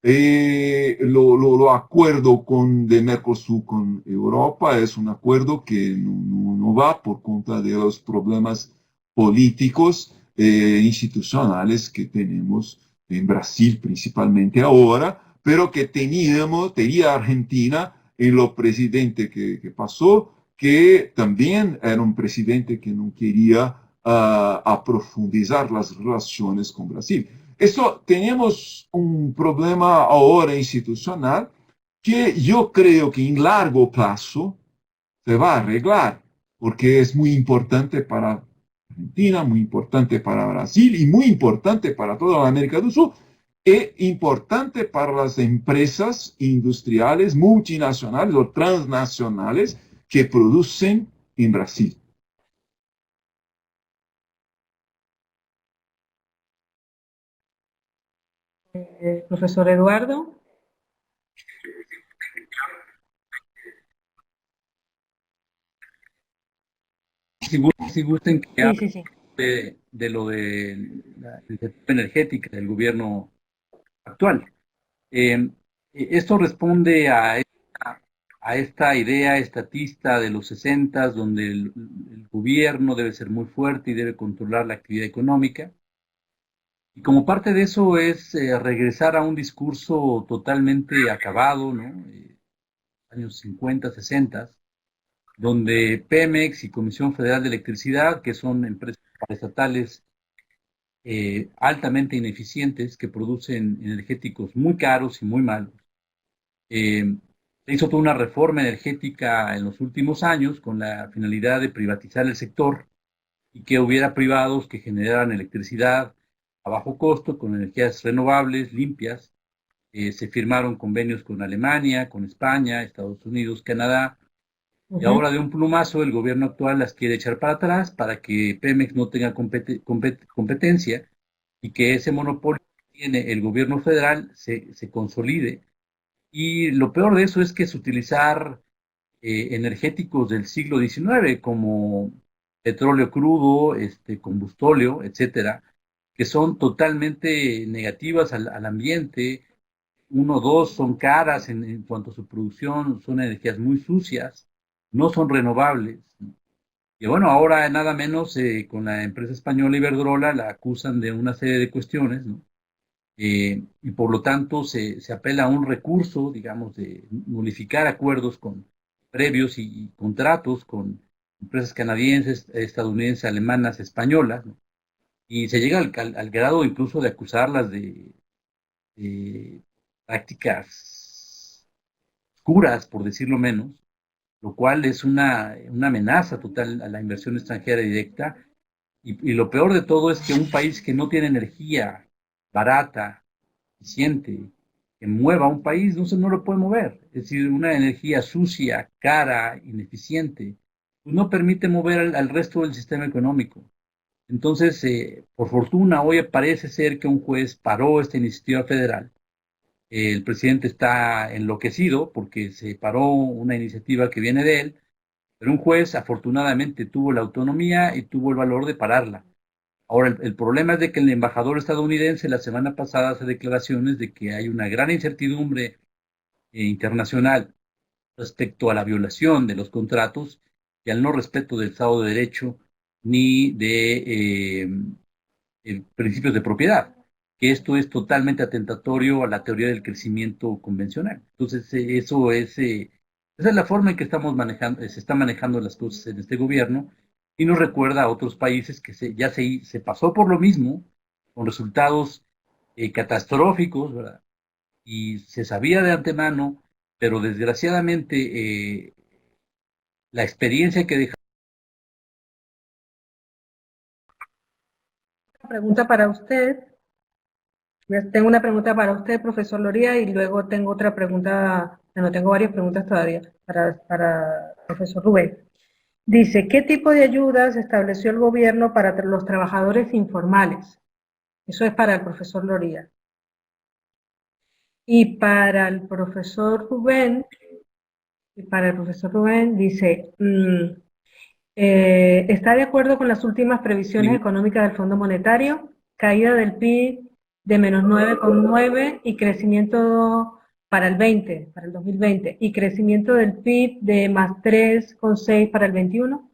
Lo acuerdo de Mercosur con Europa es un acuerdo que no va por cuenta de los problemas políticos institucionales que tenemos en Brasil principalmente ahora, pero que tenía Argentina en lo presidente que pasó, que también era un presidente que no quería aprofundizar las relaciones con Brasil. Eso, tenemos un problema ahora institucional que yo creo que en largo plazo se va a arreglar, porque es muy importante para Argentina, muy importante para Brasil y muy importante para toda la América del Sur, e importante para las empresas industriales multinacionales o transnacionales que producen en Brasil. Profesor Eduardo. Si gusten que hable Sí. de lo de la iniciativa energética del gobierno actual. Esto responde a esta idea estatista de los 60, donde el gobierno debe ser muy fuerte y debe controlar la actividad económica. Y como parte de eso es regresar a un discurso totalmente acabado, ¿no? Años 50, 60, donde Pemex y Comisión Federal de Electricidad, que son empresas estatales altamente ineficientes, que producen energéticos muy caros y muy malos. Se hizo toda una reforma energética en los últimos años con la finalidad de privatizar el sector y que hubiera privados que generaran electricidad a bajo costo, con energías renovables, limpias. Se firmaron convenios con Alemania, con España, Estados Unidos, Canadá, y ahora de un plumazo el gobierno actual las quiere echar para atrás para que Pemex no tenga competencia y que ese monopolio que tiene el gobierno federal se consolide. Y lo peor de eso es que es utilizar energéticos del siglo XIX como petróleo crudo, combustóleo, etcétera, que son totalmente negativas al ambiente. 1, 2, son caras en cuanto a su producción, son energías muy sucias, no son renovables. Y bueno, ahora nada menos con la empresa española Iberdrola la acusan de una serie de cuestiones, ¿no? Y por lo tanto se apela a un recurso, digamos, de nulificar acuerdos previos y contratos con empresas canadienses, estadounidenses, alemanas, españolas, ¿no? Y se llega al grado incluso de acusarlas de prácticas oscuras, por decirlo menos, lo cual es una amenaza total a la inversión extranjera directa. Y lo peor de todo es que un país que no tiene energía barata, eficiente, que mueva un país, no lo puede mover. Es decir, una energía sucia, cara, ineficiente, pues no permite mover al resto del sistema económico. Entonces, por fortuna, hoy parece ser que un juez paró esta iniciativa federal. El presidente está enloquecido porque se paró una iniciativa que viene de él, pero un juez afortunadamente tuvo la autonomía y tuvo el valor de pararla. Ahora, el problema es de que el embajador estadounidense la semana pasada hace declaraciones de que hay una gran incertidumbre internacional respecto a la violación de los contratos y al no respeto del Estado de Derecho ni de principios de propiedad, que esto es totalmente atentatorio a la teoría del crecimiento convencional. Entonces, esa es la forma en que se están manejando las cosas en este gobierno, y nos recuerda a otros países que ya se pasó por lo mismo, con resultados catastróficos, ¿verdad? Y se sabía de antemano pero desgraciadamente la experiencia que deja. Pregunta para usted. Tengo una pregunta para usted, profesor Loría, y luego tengo otra pregunta, bueno, tengo varias preguntas todavía para profesor Rubén. Dice, ¿qué tipo de ayudas estableció el gobierno para los trabajadores informales? Eso es para el profesor Loría. Y para el profesor Rubén, dice, ¿está de acuerdo con las últimas previsiones económicas del Fondo Monetario? Caída del PIB de menos 9,9 y crecimiento para el 2020, y crecimiento del PIB de más 3,6 para el 21.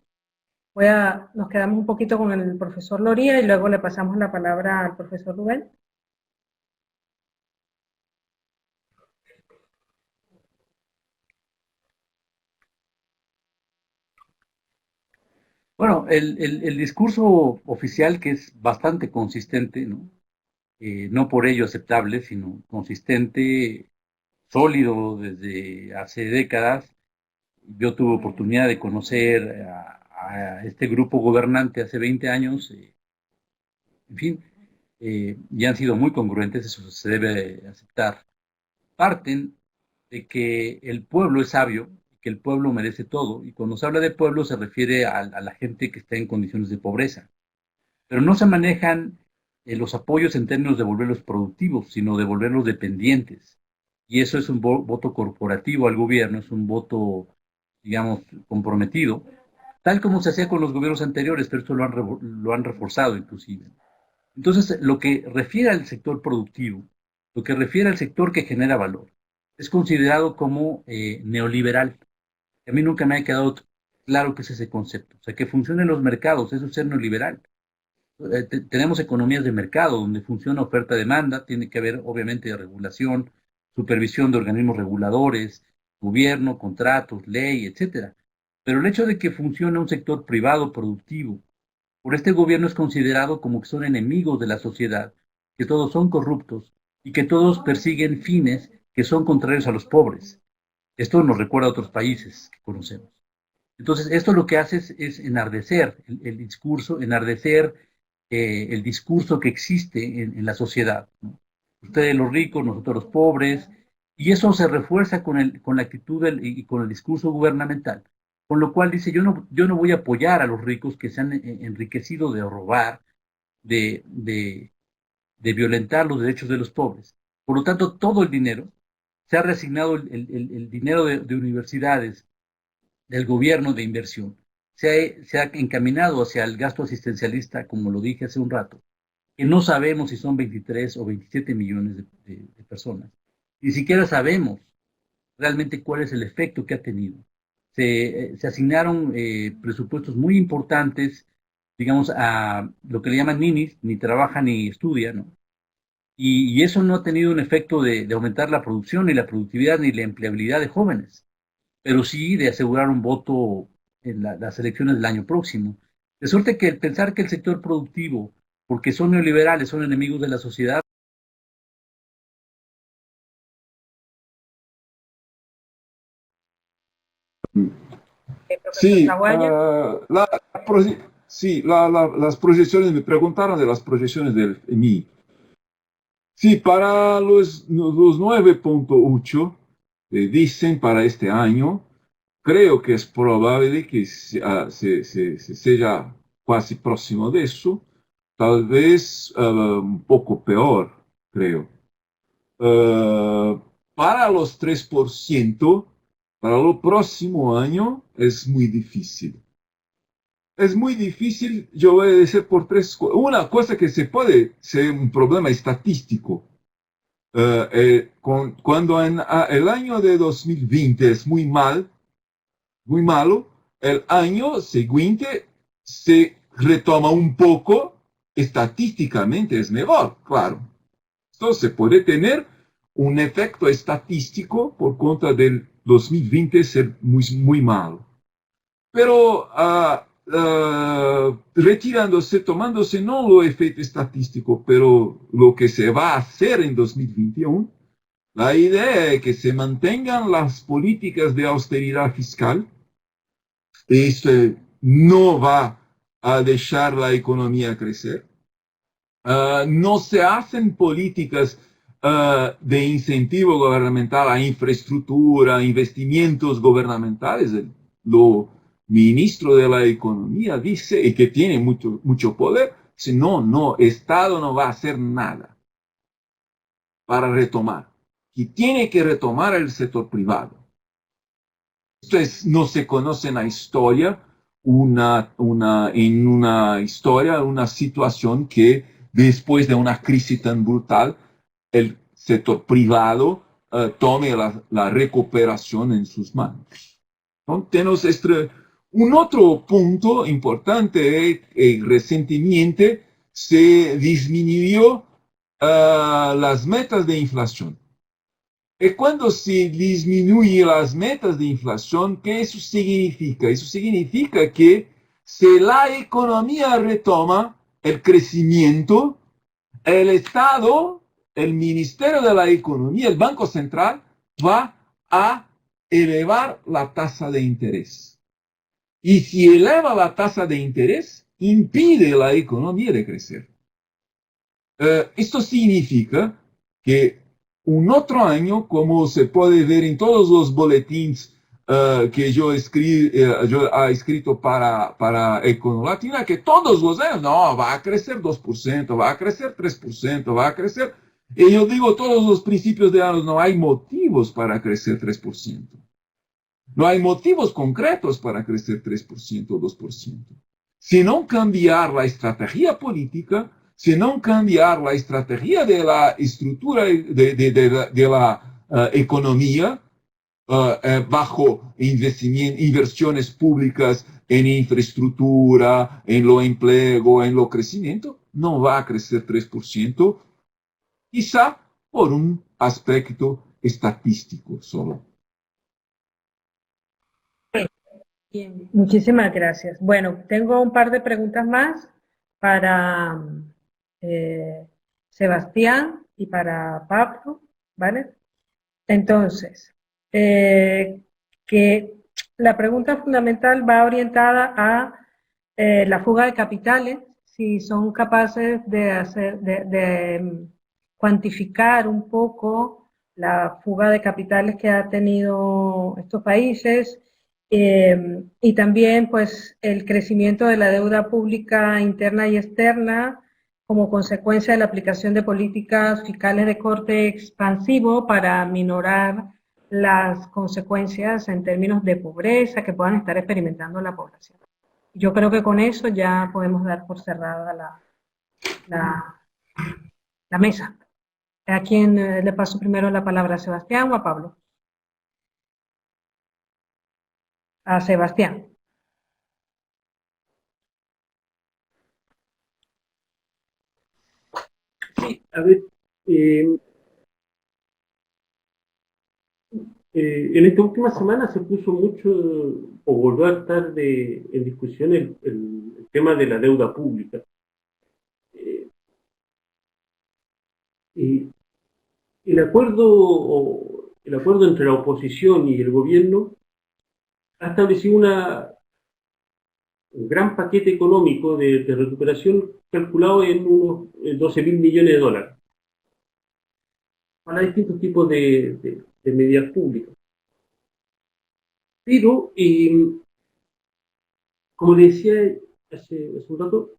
Nos quedamos un poquito con el profesor Loría y luego le pasamos la palabra al profesor Rubén. Bueno, el discurso oficial, que es bastante consistente, ¿no? No por ello aceptable, sino consistente, sólido desde hace décadas. Yo tuve oportunidad de conocer a este grupo gobernante hace 20 años, en fin, y han sido muy congruentes, eso se debe aceptar. Parten de que el pueblo es sabio, que el pueblo merece todo, y cuando se habla de pueblo se refiere a la gente que está en condiciones de pobreza. Pero no se manejan los apoyos en términos de volverlos productivos, sino de volverlos dependientes. Y eso es un voto corporativo al gobierno, es un voto, digamos, comprometido, tal como se hacía con los gobiernos anteriores, pero esto lo han reforzado inclusive. Entonces, lo que refiere al sector productivo, lo que refiere al sector que genera valor, es considerado como neoliberal. A mí nunca me ha quedado claro qué es ese concepto. O sea, que funcionen los mercados, eso es ser neoliberal. Tenemos economías de mercado donde funciona oferta-demanda, tiene que haber obviamente regulación, supervisión de organismos reguladores, gobierno, contratos, ley, etcétera. Pero el hecho de que funcione un sector privado productivo por este gobierno es considerado como que son enemigos de la sociedad, que todos son corruptos y que todos persiguen fines que son contrarios a los pobres. Esto nos recuerda a otros países que conocemos. Entonces, esto lo que hace es enardecer el discurso, enardecer el discurso que existe en la sociedad, ¿no? Ustedes los ricos, nosotros los pobres, y eso se refuerza con la actitud y con el discurso gubernamental. Con lo cual dice, yo no voy a apoyar a los ricos que se han enriquecido de robar, de violentar los derechos de los pobres. Por lo tanto, todo el dinero, se ha reasignado el dinero de universidades, del gobierno de inversión, se ha encaminado hacia el gasto asistencialista, como lo dije hace un rato, que no sabemos si son 23 o 27 millones de personas. Ni siquiera sabemos realmente cuál es el efecto que ha tenido. Se asignaron presupuestos muy importantes, digamos, a lo que le llaman ninis, ni trabaja ni estudia, ¿no? Y eso no ha tenido un efecto de aumentar la producción, ni la productividad, ni la empleabilidad de jóvenes, pero sí de asegurar un voto en las elecciones del año próximo. De suerte que el pensar que el sector productivo, porque son neoliberales, son enemigos de la sociedad. Sí, Zaguaya. las proyecciones, me preguntaron de las proyecciones del FMI. Sí, para los 9,8 dicen para este año, creo que es probable que sea casi próximo de eso, tal vez un poco peor, creo. Para los 3%, para el próximo año es muy difícil. Es muy difícil, yo voy a decir por tres cosas. Una cosa que se puede ser un problema estadístico. Cuando el año de 2020 es muy malo, el año siguiente se retoma un poco, estadísticamente es mejor, claro. Entonces puede tener un efecto estadístico por cuenta del 2020 ser muy malo. Pero retirándose, tomándose no lo efecto estadístico, pero lo que se va a hacer en 2021, La idea es que se mantengan las políticas de austeridad fiscal. Esto no va a dejar la economía crecer. No se hacen políticas de incentivo gubernamental a infraestructura, investimientos gubernamentales. Lo ministro de la Economía dice, y que tiene mucho poder, dice, no, Estado no va a hacer nada para retomar. Y tiene que retomar el sector privado. Esto no se conoce en la historia, en una historia, una situación que después de una crisis tan brutal, el sector privado tome la recuperación en sus manos. ¿No? Tenemos un otro punto importante, recientemente se disminuyó las metas de inflación. Y cuando se disminuyen las metas de inflación, ¿qué eso significa? Eso significa que si la economía retoma el crecimiento, el Estado, el Ministerio de la Economía, el Banco Central, va a elevar la tasa de interés. Y si eleva la tasa de interés, impide a la economía de crecer. Esto significa que un otro año, como se puede ver en todos los boletines que yo he escrito para Econolatina, que todos los años, no, va a crecer 2%, va a crecer 3%, va a crecer. Y yo digo, todos los principios de años, no hay motivos para crecer 3%. No hay motivos concretos para crecer 3% o 2%. Si no cambiar la estrategia política, si no cambiar la estrategia de la estructura de la economía bajo inversiones públicas en infraestructura, en lo empleo, en lo crecimiento, no va a crecer 3%, quizá por un aspecto estadístico solo. Bien, muchísimas gracias. Bueno, tengo un par de preguntas más para Sebastián y para Pablo, ¿vale? Entonces, que la pregunta fundamental va orientada a la fuga de capitales, si son capaces de cuantificar un poco la fuga de capitales que ha tenido estos países, y también pues el crecimiento de la deuda pública interna y externa como consecuencia de la aplicación de políticas fiscales de corte expansivo para minorar las consecuencias en términos de pobreza que puedan estar experimentando la población. Yo creo que con eso ya podemos dar por cerrada la mesa. ¿A quién le paso primero la palabra? ¿A Sebastián o a Pablo? A Sebastián. Sí, a ver, en esta última semana se puso mucho, o volvió a estar en discusión el tema de la deuda pública. Y el acuerdo entre la oposición y el gobierno ha establecido un gran paquete económico de recuperación calculado en unos 12.000 millones de dólares para distintos tipos de medidas públicas. Pero, como le decía hace un rato,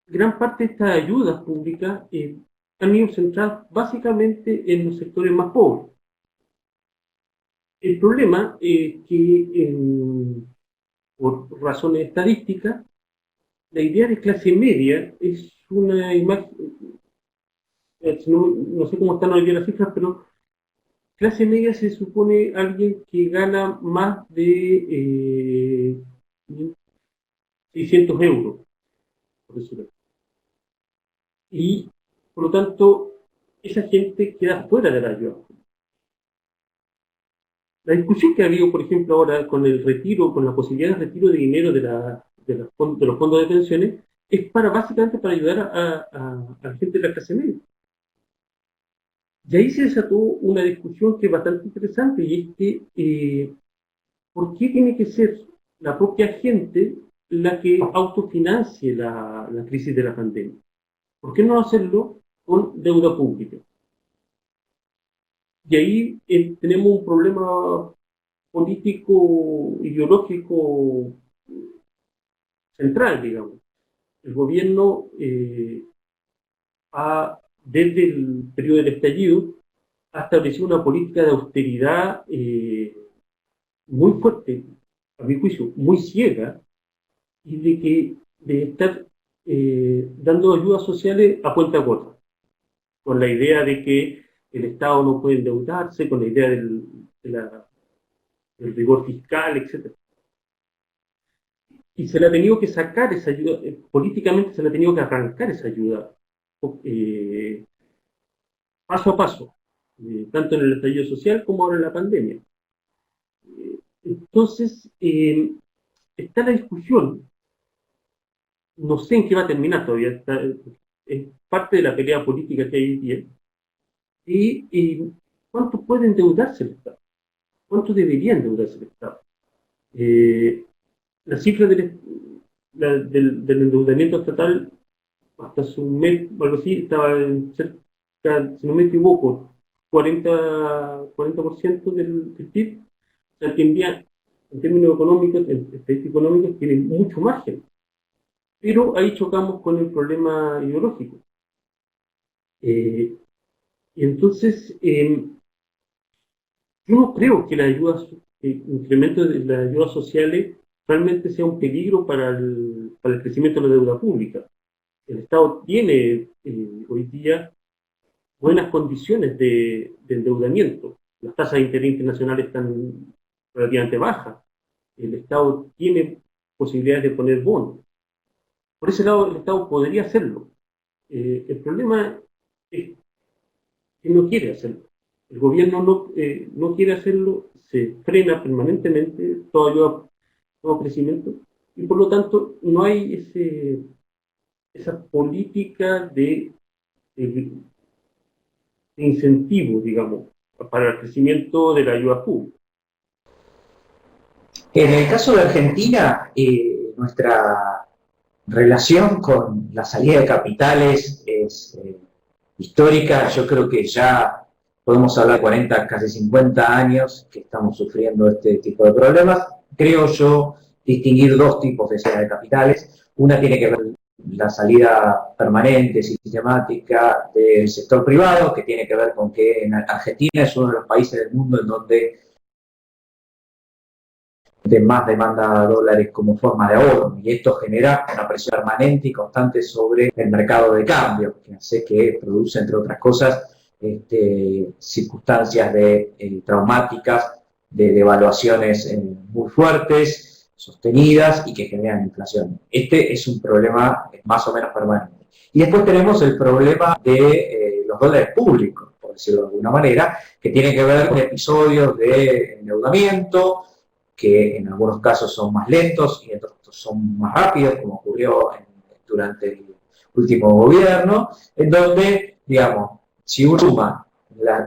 gran parte de estas ayudas públicas han ido centradas básicamente en los sectores más pobres. El problema es que, por razones estadísticas, la idea de clase media es una imagen, no sé cómo están hoy día las cifras, pero clase media se supone alguien que gana más de 600 euros, por decirlo así. Y, por lo tanto, esa gente queda fuera de la ayuda. La discusión que ha habido, por ejemplo, ahora con el retiro, con la posibilidad de retiro de dinero de los fondos de pensiones, es básicamente para ayudar a la gente de la clase media. Y ahí se desató una discusión que es bastante interesante, y es que ¿por qué tiene que ser la propia gente la que autofinancie la crisis de la pandemia? ¿Por qué no hacerlo con deuda pública? Y ahí tenemos un problema político, ideológico central, digamos. El gobierno desde el periodo del estallido, ha establecido una política de austeridad muy fuerte, a mi juicio, muy ciega, y de estar dando ayudas sociales a cuenta gota, con la idea de que el Estado no puede endeudarse, con la idea del rigor fiscal, etc. Y se le ha tenido que sacar esa ayuda, políticamente se le ha tenido que arrancar esa ayuda, eh, paso a paso, tanto en el estallido social como ahora en la pandemia. Entonces, está la discusión, no sé en qué va a terminar todavía, es parte de la pelea política que hay hoy día, y cuánto puede endeudarse el Estado, cuánto debería endeudarse el Estado. La cifra del endeudamiento estatal hasta hace un mes, algo así, estaba en cerca, si no me equivoco, 40% del PIB. O sea, que en términos económicos, en estadísticas económicas, tiene mucho margen. Pero ahí chocamos con el problema ideológico. Y entonces, yo no creo que el incremento de las ayudas sociales realmente sea un peligro para el crecimiento de la deuda pública. El Estado tiene hoy día buenas condiciones de endeudamiento. Las tasas de interés internacionales están relativamente bajas. El Estado tiene posibilidades de poner bonos. Por ese lado, el Estado podría hacerlo. El problema es que no quiere hacerlo. El gobierno no quiere hacerlo, se frena permanentemente toda ayuda, todo crecimiento, y por lo tanto no hay esa política de incentivo, digamos, para el crecimiento de la ayuda pública. En el caso de Argentina, nuestra relación con la salida de capitales es histórica. Yo creo que ya podemos hablar de 40, casi 50 años que estamos sufriendo este tipo de problemas. Creo yo distinguir dos tipos de salida de capitales. Una tiene que ver con la salida permanente, sistemática del sector privado, que tiene que ver con que en Argentina es uno de los países del mundo en donde de más demanda de dólares como forma de ahorro, y esto genera una presión permanente y constante sobre el mercado de cambio, que hace que produce, entre otras cosas, circunstancias traumáticas, de devaluaciones muy fuertes, sostenidas y que generan inflación. Este es un problema más o menos permanente. Y después tenemos el problema de los dólares públicos, por decirlo de alguna manera, que tiene que ver con episodios de endeudamiento, que en algunos casos son más lentos y en otros son más rápidos, como ocurrió durante el último gobierno, en donde, digamos, si uno suma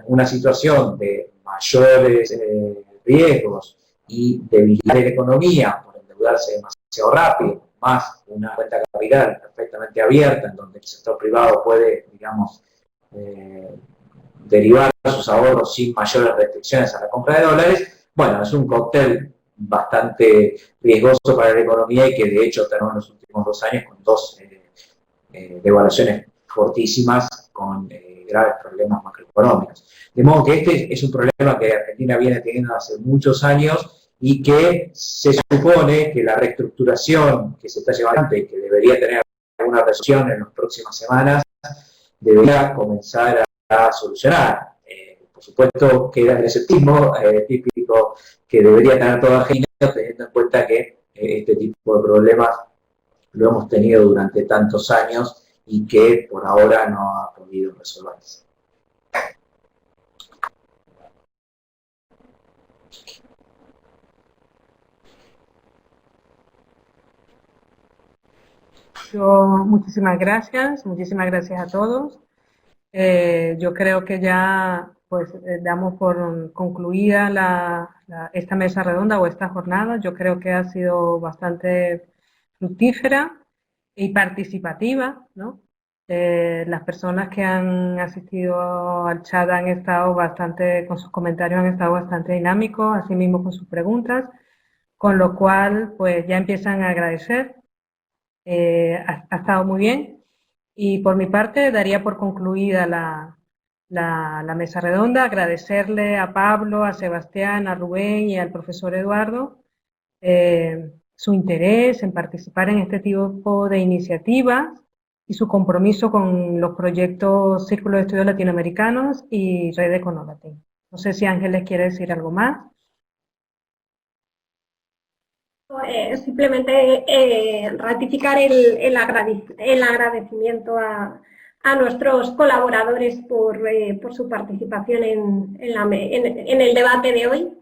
una situación de mayores riesgos y debilidad de la economía por endeudarse demasiado rápido, más una cuenta capital perfectamente abierta, en donde el sector privado puede, digamos, derivar sus ahorros sin mayores restricciones a la compra de dólares, bueno, es un cóctel bastante riesgoso para la economía y que de hecho tenemos en los últimos 2 años con dos devaluaciones fortísimas con graves problemas macroeconómicos. De modo que este es un problema que Argentina viene teniendo hace muchos años y que se supone que la reestructuración que se está llevando adelante y que debería tener alguna resolución en las próximas semanas debería comenzar a solucionar. Por supuesto, queda el escepticismo típico que debería tener toda Argentina, teniendo en cuenta que este tipo de problemas lo hemos tenido durante tantos años y que por ahora no ha podido resolverse. Muchísimas gracias a todos. Yo creo que ya pues damos por concluida esta mesa redonda o esta jornada. Yo creo que ha sido bastante fructífera y participativa, ¿no? Las personas que han asistido al chat han estado bastante, con sus comentarios han estado bastante dinámicos, así mismo con sus preguntas, con lo cual pues ya empiezan a agradecer. Ha estado muy bien. Y por mi parte daría por concluida la mesa redonda, agradecerle a Pablo, a Sebastián, a Rubén y al profesor Eduardo su interés en participar en este tipo de iniciativas y su compromiso con los proyectos Círculo de Estudios Latinoamericanos y Red Econolatin. No sé si Ángeles quiere decir algo más. Simplemente ratificar el agradecimiento a nuestros colaboradores por su participación en el debate de hoy.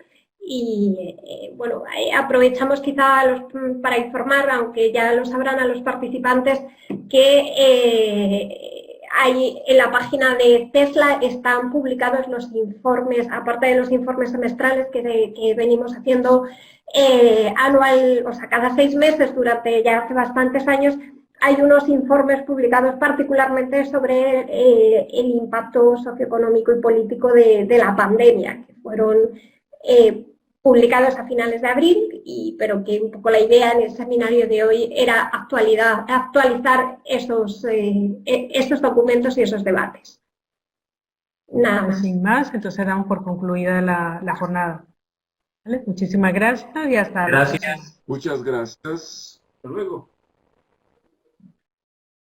Y bueno, aprovechamos quizá para informar, aunque ya lo sabrán, a los participantes, que hay en la página de Tesla están publicados los informes, aparte de los informes semestrales que venimos haciendo anual, o sea, cada 6 meses durante ya hace bastantes años. Hay unos informes publicados particularmente sobre el impacto socioeconómico y político de la pandemia, que fueron publicados a finales de abril, pero que un poco la idea en el seminario de hoy era actualizar esos documentos y esos debates. Nada más. Sin más, entonces damos por concluida la jornada. ¿Vale? Muchísimas gracias y hasta Gracias. Muchas gracias. Hasta luego.